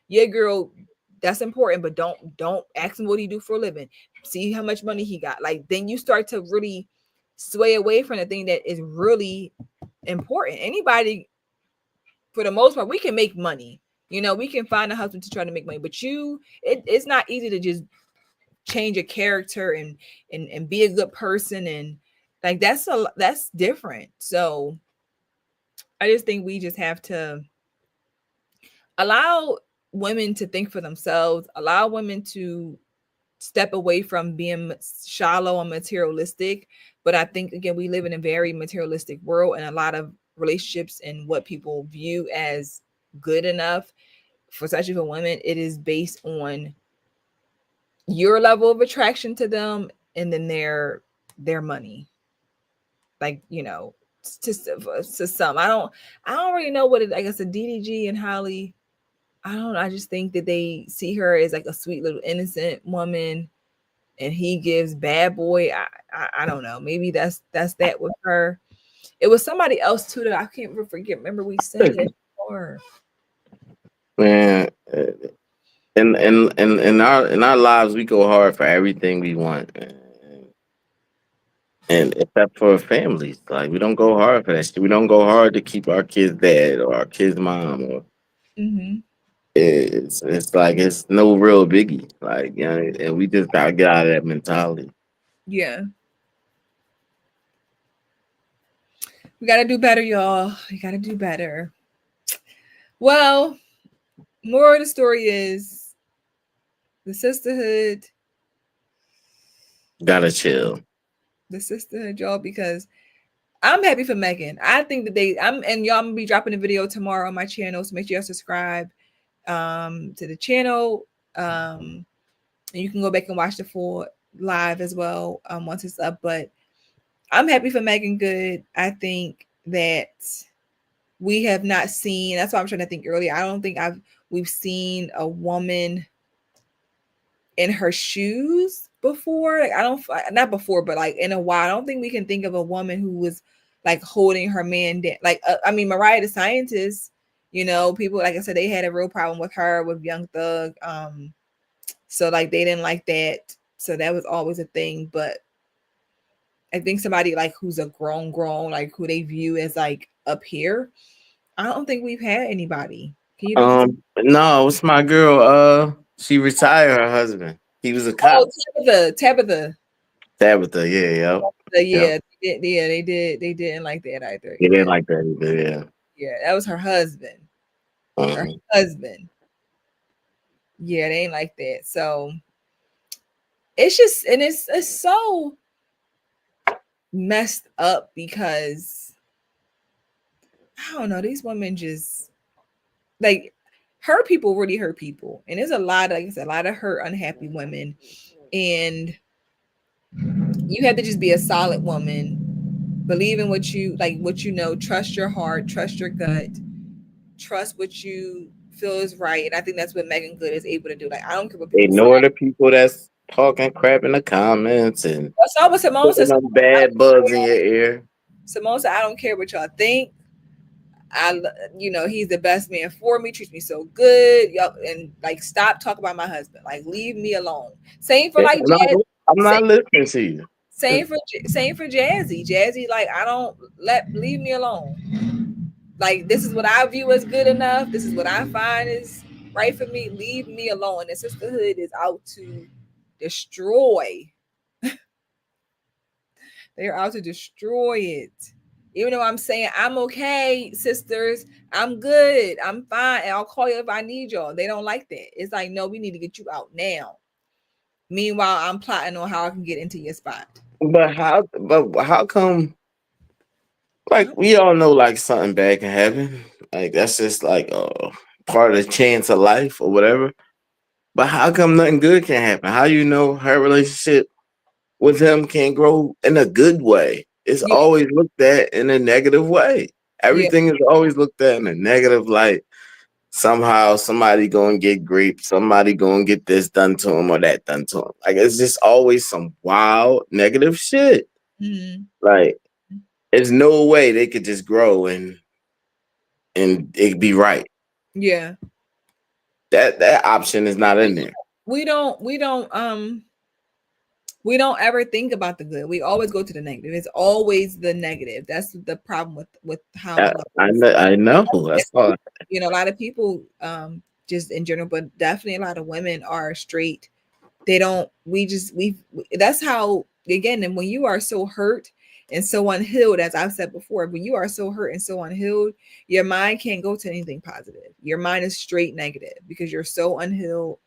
yeah, girl, that's important, but don't ask him what he do for a living. See how much money he got. Like then you start to really sway away from the thing that is really important. Anybody, for the most part, we can make money. You know, we can find a husband to try to make money, but it's not easy to just change your character and be a good person, and like that's different. So I just think we just have to allow women to think for themselves, allow women to step away from being shallow and materialistic. But I think again, we live in a very materialistic world, and a lot of relationships and what people view as good enough, for especially for women, it is based on your level of attraction to them and then their money. Like, you know, to some. I don't really know what it, I guess a DDG and Holly, I don't know. I just think that they see her as like a sweet little innocent woman, and he gives bad boy. I don't know. Maybe that's that with her. It was somebody else too that I can't forget. Remember we said it before. Man, in our lives, we go hard for everything we want, and except for families, like we don't go hard for that shit. We don't go hard to keep our kids' dad or our kids' mom, or Mm-hmm. it's like it's no real biggie. Like, you know, and we just gotta get out of that mentality. Yeah, we gotta do better, y'all. We gotta do better. Well, more of the story is the sisterhood, Gotta chill. y'all, because I'm happy for Megan. I think that and y'all, I'm gonna be dropping a video tomorrow on my channel, so make sure y'all subscribe to the channel. And you can go back and watch the full live as well once it's up. But I'm happy for Megan Good. I think that we have not seen. That's why I'm trying to think earlier. I don't think we've seen a woman in her shoes before. Like I don't, not before, but like in a while. I don't think we can think of a woman who was like holding her man down. Like I mean, Mariah the Scientist. You know, people like I said, they had a real problem with her with Young Thug. So like they didn't like that. So that was always a thing. But I think somebody like who's a grown, like who they view as like up here. I don't think we've had anybody. Can you look at No, it's my girl. She retired her husband. He was a oh cop. Tabitha. Tabitha, yeah, yep, yep. Yeah, they didn't like that either. He didn't Yeah. like that either. Yeah. Yeah, that was her husband. Her Mhm. husband. Yeah, they ain't like that. So it's just and it's so messed up because I don't know, these women just like hurt people really hurt people. And there's a lot, like I said, a lot of hurt, unhappy women. And you have to just be a solid woman, believe in what you like, what you know, trust your heart, trust your gut, trust what you feel is right. And I think that's what Megan Good is able to do. Like I don't care what people say. Ignore the people that's talking crap in the comments and That's not what Simone putting says. them bad bugs in your ear. Simone said, I don't care what y'all think. You know, he's the best man for me, treats me so good. Y'all, and like, stop talking about my husband. Like, leave me alone. Same for Yeah, like Jazz. I'm Same, not listening to you. same for Jazzy. Jazzy, like, I don't leave me alone. Like, this is what I view as good enough. This is what I find is right for me. Leave me alone. And sisterhood is out to destroy. They're out to destroy it. Even though I'm saying I'm okay, sisters, I'm good, I'm fine, and I'll call you if I need y'all. They don't like that. It's like, no, we need to get you out now. Meanwhile, I'm plotting on how I can get into your spot. But how come? Like we all know, like something bad can happen. Like that's just like part of the chance of life or whatever. But how come nothing good can happen? How you know her relationship with him can't grow in a good way? It's Yeah, always looked at in a negative way. yeah, Everything is always looked at in a negative light. Somehow somebody gonna get raped, somebody gonna get this done to him or that done to him. Like it's just always some wild negative shit. mm-hmm. Like there's no way they could just grow and it be right. Yeah. That option is not in there. We don't we don't ever think about the good. We always go to the negative. It's always the negative. That's the problem with how a lot of people, I know. That's all. a lot of people, just in general, but definitely a lot of women are straight. They don't. That's how, again. And when you are so hurt and so unhealed, as I've said before, when you are so hurt and so unhealed, your mind can't go to anything positive. Your mind is straight negative because you're so unhealed.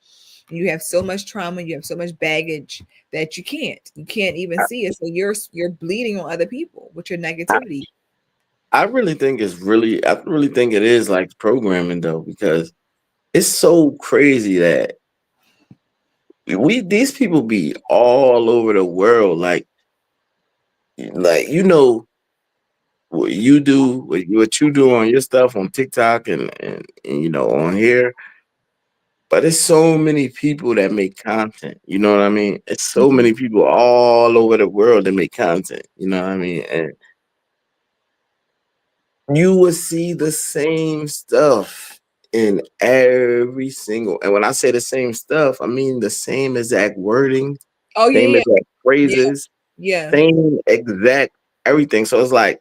You have so much trauma, you have so much baggage that you can't even see it. So you're bleeding on other people with your I, negativity. I really think I really think it is like programming though, because it's so crazy that these people be all over the world. Like what you do on your stuff on TikTok and on here. But it's so many people that make content. You know what I mean? It's so Mhm. many people all over the world that make content. You know what I mean? And you will see the same stuff in every single. And when I say the same stuff, I mean the same exact wording, Oh same yeah, exact yeah, phrases, yeah, same exact everything. So it's like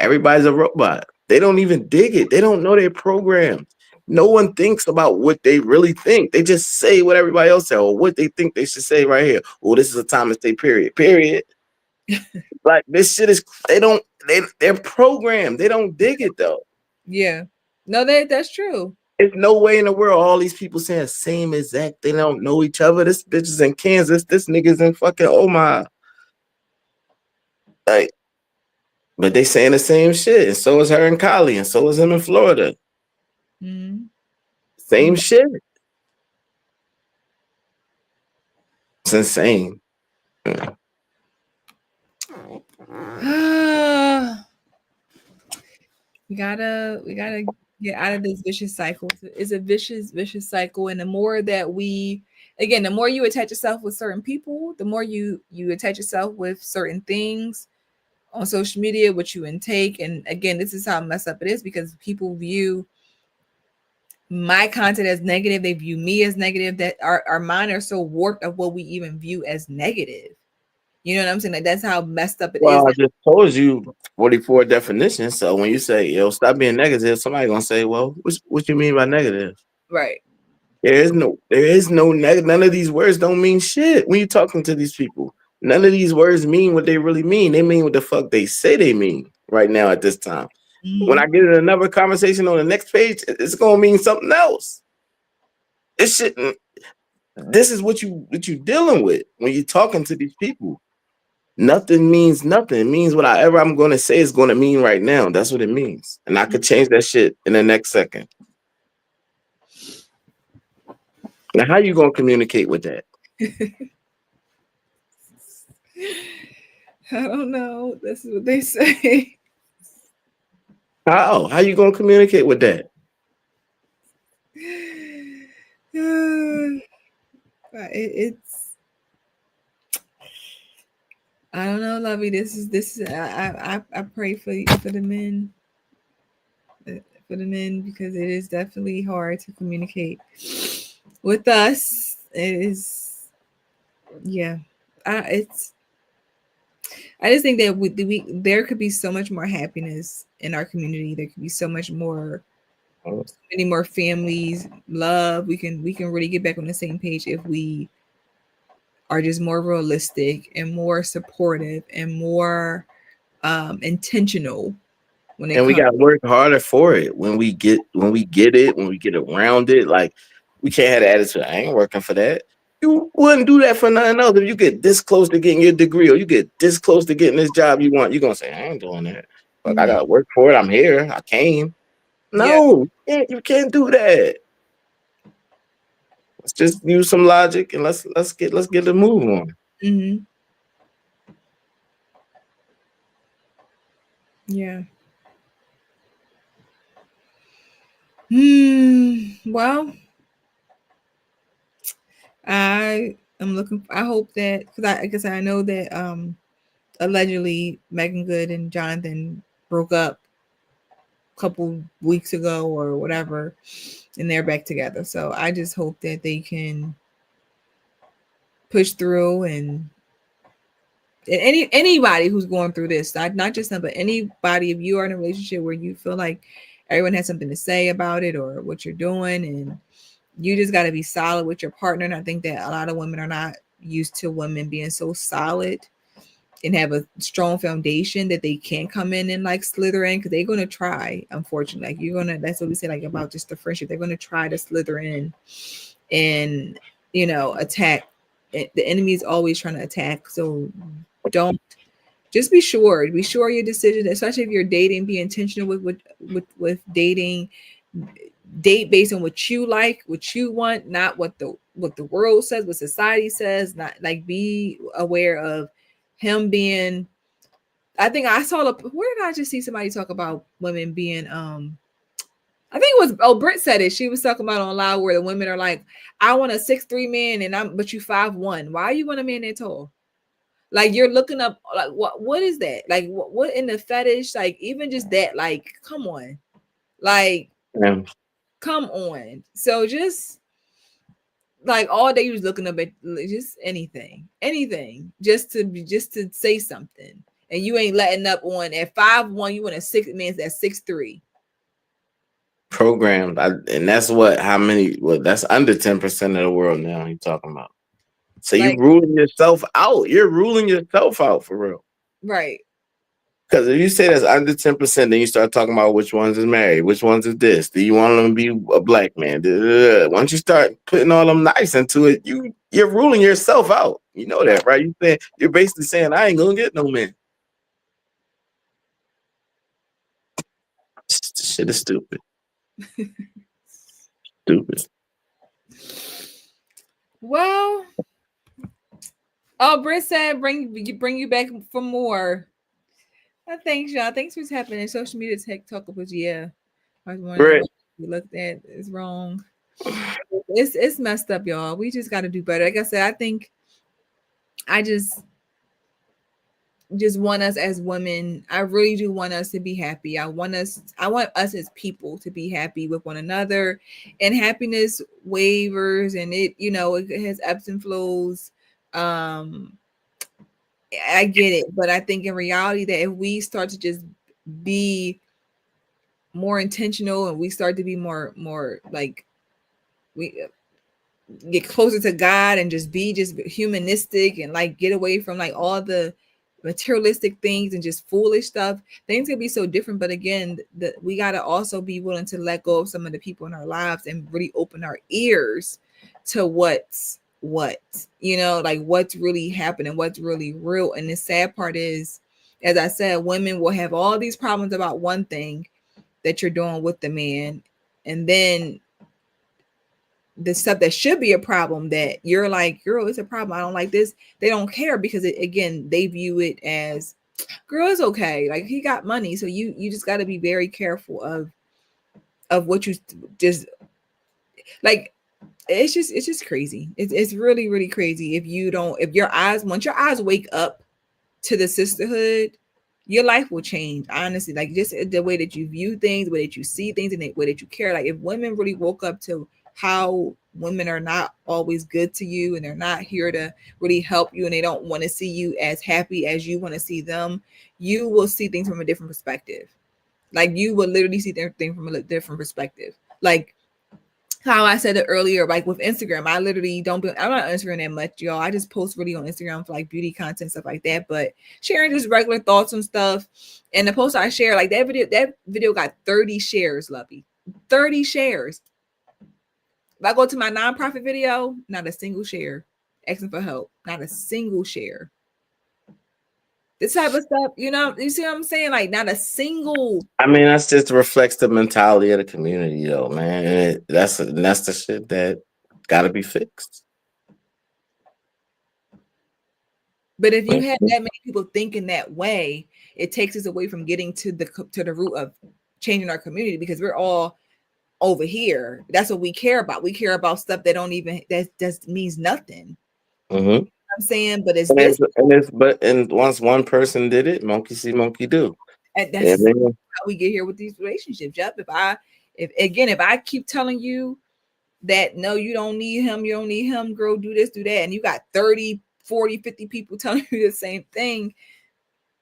everybody's a robot. They don't even dig it. They don't know their programs. No one thinks about what they really think. They just say what everybody else says or what they think they should say right here. Well, this is a time to say period. Period. Like this shit is they're programmed. They don't dig it though. yeah. No, that's true. There's no way in the world all these people saying the same exact. They don't know each other. This bitch is in Kansas. This nigga's in fucking Omaha. Like, but they saying the same shit. And so is her in Cali. And so is him in Florida. Mhm. Same Mhm. shit. It's insane. we gotta get out of this vicious cycle. It's a vicious cycle, and the more that the more you attach yourself with certain people, the more you attach yourself with certain things on social media, what you intake. And again, this is how messed up it is because people view my content as negative. They view me as negative. That our mind are so warped of what we even view as negative. You know what I'm saying? Like that's how messed up it is. Well, I just told you 44 definitions. So when you say, yo, stop being negative, somebody gonna say, well, what you mean by negative? Right. There is no negative. None of these words don't mean shit when you're talking to these people. None of these words mean what they really mean. They mean what the fuck they say they mean right now at this time. When I Mhm. get in another conversation on the next page, it's gonna mean something else. It shouldn't. This is what you dealing with when you're talking to these people. Nothing means nothing. It means whatever I'm going to say is going to mean right now. That's what it means. And I could change that shit in the next second. Now, how you going to communicate with that? I don't know. This is what they say. How? How you going to communicate with that? It's I don't know, Lovey. This is I pray for the men, for the men, because it is definitely hard to communicate with us. It is, yeah. It's I just think that we there could be so much more happiness in our community. There could be so much more, so many more families, love. We can really get back on the same page if we are just more realistic and more supportive and more intentional when it And we comes. got to work harder for it when we get around it. Like, we can't have the attitude, I ain't working for that. You wouldn't do that for nothing else. If you get this close to getting your degree or you get this close to getting this job you want, you're going to say, I ain't doing that. Fuck, I Mhm. got to work for it. I'm here. I came. Yeah. No, you can't do that. Let's just use some logic and let's get the move on. Hmm. Yeah. Well, I hope that, because I guess I know that allegedly Megan Good and Jonathan broke up a couple weeks ago or whatever, and they're back together. So I just hope that they can push through and Anybody who's going through this, not just them, but anybody, if you are in a relationship where you feel like everyone has something to say about it or what you're doing, and you just got to be solid with your partner. And I think that a lot of women are not used to women being so solid and have a strong foundation that they can't come in and like slither in, because they're going to try, unfortunately. Like, you're going to, that's what we say, like, about just the friendship, they're going to try to slither in and, you know, attack. The enemy is always trying to attack. So don't, just be sure your decision, especially if you're dating, be intentional with dating. Date based on what you like, what you want, not what the world says, what society says. Not like, be aware of him being, I think I saw where did I just see somebody talk about women being I think it was, Britt said it. She was talking about on Loud, where the women are like, I want a 6'3" man but you 5'1". Why you want a man that tall? Like, you're looking up, like, what is that? Like, what in the fetish? Like, even just that, like, come on. Like, Yeah. come on. So just like all day you was looking up at just anything, just to say something, and you ain't letting up on at 5'1". You want a 6 man that's 6'3". Programmed, and that's what, how many, well, that's under 10% of the world now you're talking about. So you Like, ruling yourself out. You're ruling yourself out for real. right. Because if you say that's under 10%, then you start talking about which ones is married, which ones is this. Do you want them to be a black man? Once you start putting all them nice into it, you're ruling yourself out. You know that, right? You're basically saying, I ain't gonna get no man. This shit is stupid. Stupid. Well, Britt said bring you back for more. Thanks, y'all. Thanks for tapping in. Social media tech talk was, yeah. I was wondering Right. what you looked at is wrong. It's messed up, y'all. We just got to do better. Like I said, I think I just want us as women. I really do want us to be happy. I want us as people to be happy with one another. And happiness wavers, and it has ebbs and flows. I get it, but I think in reality that if we start to just be more intentional, and we start to be more like, we get closer to God, and just be just humanistic, and like get away from like all the materialistic things and just foolish stuff, things can be so different. But again, we got to also be willing to let go of some of the people in our lives and really open our ears to what's like what's really happening, what's really real. And the sad part is, as I said, women will have all these problems about one thing that you're doing with the man, and then the stuff that should be a problem, that you're like, girl, it's a problem, I don't like this, they don't care, because again, they view it as, girl, it's okay, like, he got money. So you just got to be very careful of what you just like. It's just crazy. It's really, really crazy. If once your eyes wake up to the sisterhood, your life will change, honestly. Like, just the way that you view things, the way that you see things, and the way that you care. Like, if women really woke up to how women are not always good to you, and they're not here to really help you, and they don't want to see you as happy as you want to see them, you will see things from a different perspective. Like, you will literally see things from a different perspective. Like how I said it earlier, like with Instagram, I literally I'm not on Instagram that much, y'all. I just post really on Instagram for like beauty content, stuff like that, but sharing just regular thoughts and stuff. And the post I share, like that video got 30 shares, Lovey. 30 shares. If I go to my nonprofit video, not a single share. Asking for help, not a single share. This type of stuff, you see what I'm saying? Like, not a single. I mean, that's just reflects the mentality of the community, though, man. And that's the shit that got to be fixed. But if you have that many people thinking that way, it takes us away from getting to the root of changing our community, because we're all over here. That's what we care about. We care about stuff that just means nothing. Mm-hmm. I'm saying, but and once one person did it, monkey see, monkey do. And that's how we get here with these relationships. Yep. If I keep telling you that no, you don't need him, girl, do this, do that, and you got 30 40, 50 people telling you the same thing,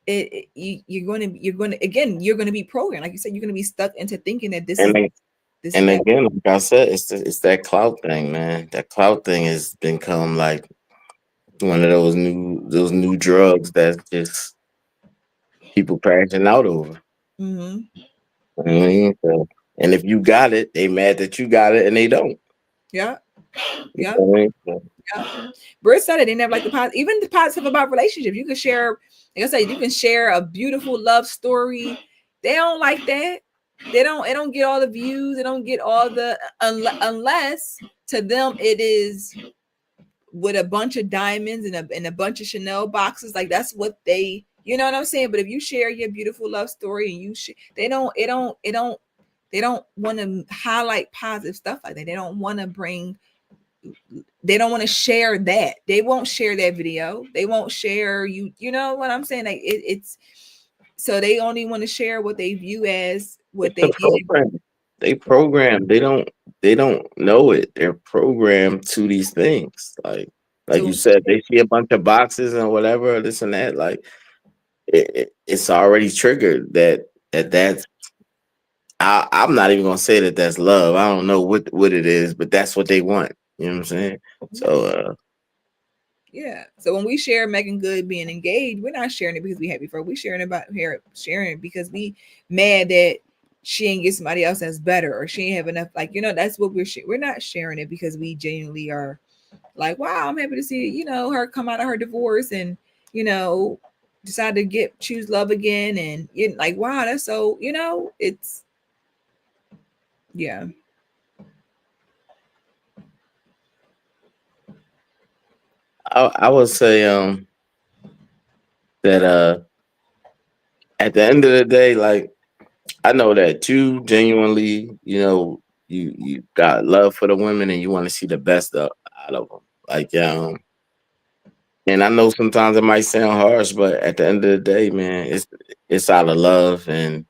you're going to be programmed. Like you said, you're going to be stuck into thinking that this And is then, this is and that. again, like I said, it's that clout thing, man. That clout thing has become like one of those new drugs that just people crashing out over. Mm-hmm. You know what I mean? So, and if you got it, they mad that you got it, and they don't. Yeah. You Yeah. know what I mean? So, Yeah. Britt said it. They never like the positive, even the positive about relationships. You can share, like I said, you can share a beautiful love story. They don't like that. It don't get all the views. They don't get all the unless to them it is with a bunch of diamonds and a bunch of Chanel boxes. Like that's what they, you know what I'm saying? But if you share your beautiful love story and they don't want to highlight positive stuff like that. They don't want to share that. They won't share that video. They won't share you know what I'm saying? Like it's so they only want to share what they view as what it's they the program. They program. They don't know it. They're programmed to these things. Like you to said, they see a bunch of boxes and whatever, this and that. Like it's already triggered that's. I'm not even gonna say that that's love. I don't know what it is, but that's what they want. You know what I'm saying? So yeah. So when we share Megan Good being engaged, we're not sharing it because we happy for her. We sharing it because we mad that she ain't get somebody else that's better or she ain't have enough. Like, you know, that's what we're not sharing it because we genuinely are like, wow, I'm happy to see, you know, her come out of her divorce and, you know, decide to choose love again. And you like, wow, that's so, you know, it's yeah. I would say that at the end of the day, like I know that you genuinely, you got love for the women and you want to see the best out of them. Like and I know sometimes it might sound harsh, but at the end of the day, man, it's out of love, and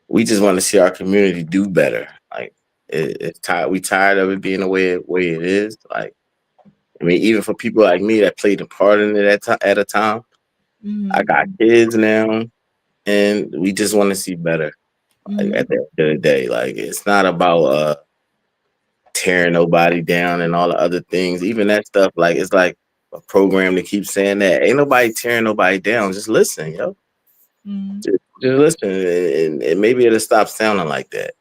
we just want to see our community do better. Like it's tired. We tired of it being the way it is. Like I mean, even for people like me that played a part in it at a time, I Mm-hmm. got kids now, and we just want to see better. Like Mm-hmm. at the end of the day, like it's not about tearing nobody down and all the other things. Even that stuff, like it's like a program to keep saying that ain't nobody tearing nobody down. Just listen, yo. Mm-hmm. Just listen, and maybe it'll stop sounding like that.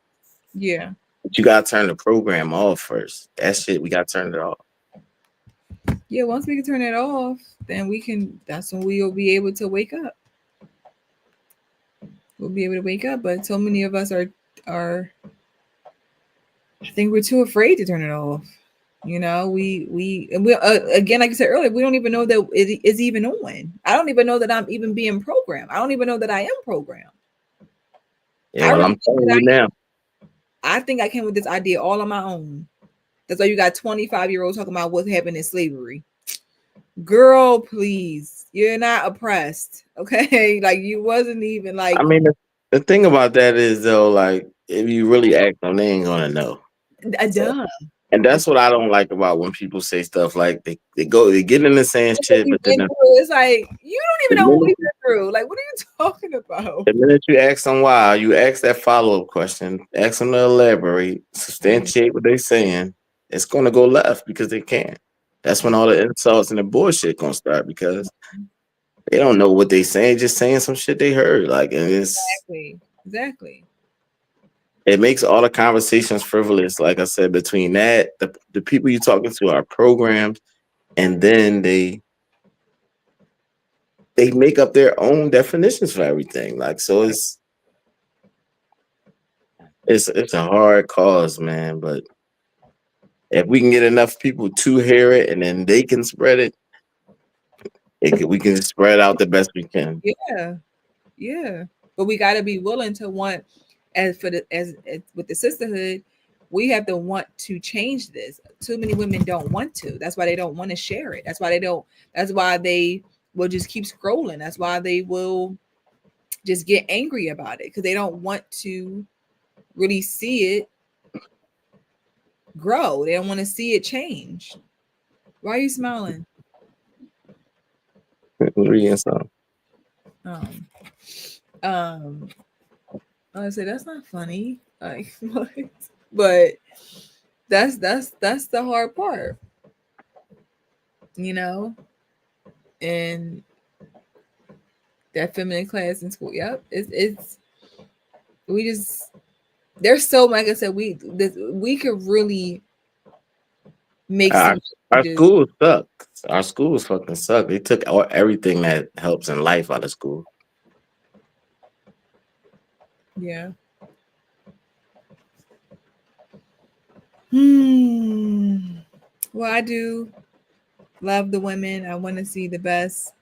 Yeah. But you gotta turn the program off first. That shit, we gotta turn it off. Yeah. Once we can turn it off, then that's when we'll be able to wake up. We'll be able to wake up. But so many of us are I think we're too afraid to turn it off. You know, we again, like I said earlier, we don't even know that it is even on. I don't even know that I'm even being programmed. I don't even know that I am programmed. Yeah, I well, really I'm think telling that you now. I think I came with this idea all on my own. That's why you got 25-year-olds talking about what happened in slavery. Girl, please, you're not oppressed, okay? Like you wasn't even I like mean, the thing about that is though, like if you really ask them, they ain't gonna know. a So, dumb. and that's what I don't like about when people say stuff like they get into saying shit, We've but then been through. It's like you don't even the know what minute we've been through. Like, what are you talking about? the minute you ask them why, you ask that follow up question, ask them to elaborate, substantiate what they're saying. It's gonna go left because they can't. That's when all the insults and the bullshit gonna start because they don't know what they saying, just saying some shit they heard. Like, and Exactly. Exactly. it makes all the conversations frivolous. Like I said, between that, the people you're talking to are programmed, and then they make up their own definitions for everything. Like, so it's a hard cause, man. But if we can get enough people to hear it, and then they can spread it, we can spread out the best we can. Yeah. Yeah. But we got to be willing to want as with the sisterhood, we have to want to change this. Too many women don't want to. That's why they don't want to share it. That's why they will just keep scrolling. That's why they will just get angry about it because they don't want to really see it grow. They don't want to see it change. Why are you smiling? Reading some. Um, um, I say that's not funny. Like, what? But that's the hard part, you know. And that feminine class in school, yep, it's we just there's so like I said, we could really make Our, some our changes. schools suck. Our schools fucking suck. They took everything that helps in life out of school. Yeah. Hmm. Well, I do love the women. I want to see the best.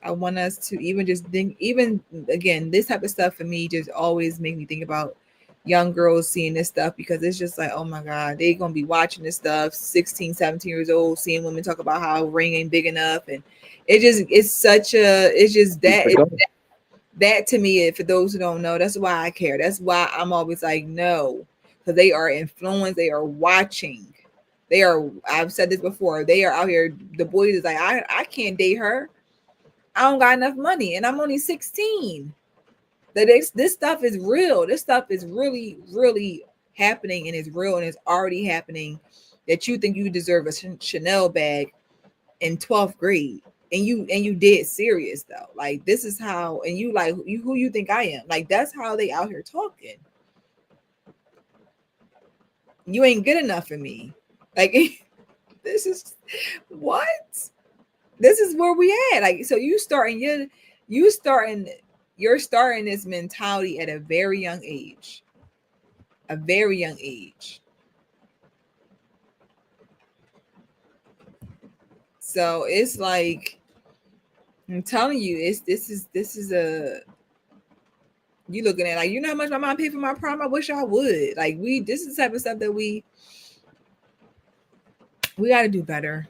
I want us to even just think, even again, this type of stuff for me just always make me think about young girls seeing this stuff because it's just like, oh my God, they going to be watching this stuff, 16, 17 years old, seeing women talk about how ring ain't big enough. And it's such a, it's just that to me, for those who don't know, that's why I care. That's why I'm always like, no, because they are influenced, they are watching. They are, I've said this before, they are out here. The boys is like, I can't date her. I don't got enough money and I'm only 16. That this stuff is real. This stuff is really, really happening and it's real and it's already happening. That you think you deserve a Chanel bag in 12th grade and you dead serious though. Like this is how and you like you who you think I am. Like that's how they out here talking. You ain't good enough for me. Like this is what? This is where we at. Like so you're starting this mentality at a very young age. A very young age. So it's like I'm telling you, this is a you looking at like you know how much my mom paid for my prom. I wish I would. Like this is the type of stuff that we got to do better.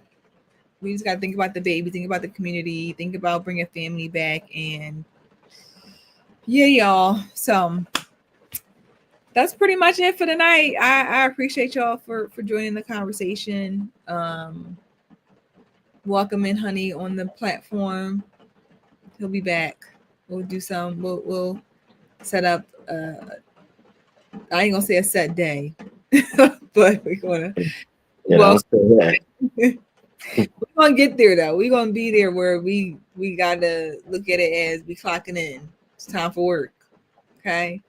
We just got to think about the baby, think about the community, think about bringing family back, and yeah, y'all. So that's pretty much it for tonight. I appreciate y'all for joining the conversation. Welcome in, honey, on the platform. He'll be back. We'll do some. We'll set up. I ain't gonna say a set day, but we're gonna. Yeah, Well, don't say we're gonna get there though. We're gonna be there where we gotta look at it as we clocking in. It's time for work. Okay.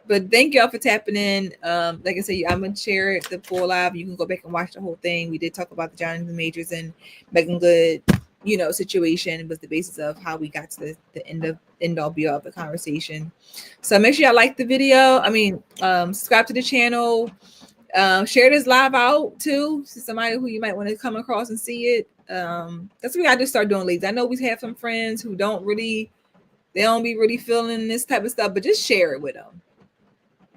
But thank y'all for tapping in. Like I said, I'm gonna share it the full live. You can go back and watch the whole thing. We did talk about the Jonathan Majors and Megan Good, situation was the basis of how we got to the end all be all of the conversation. So make sure y'all like the video. I mean, subscribe to the channel. Share this live out too to somebody who you might want to come across and see it. That's what we got to start doing, ladies. I know we have some friends who they don't be really feeling this type of stuff, but just share it with them.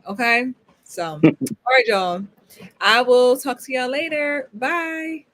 Okay. So, all right, y'all. I will talk to y'all later. Bye.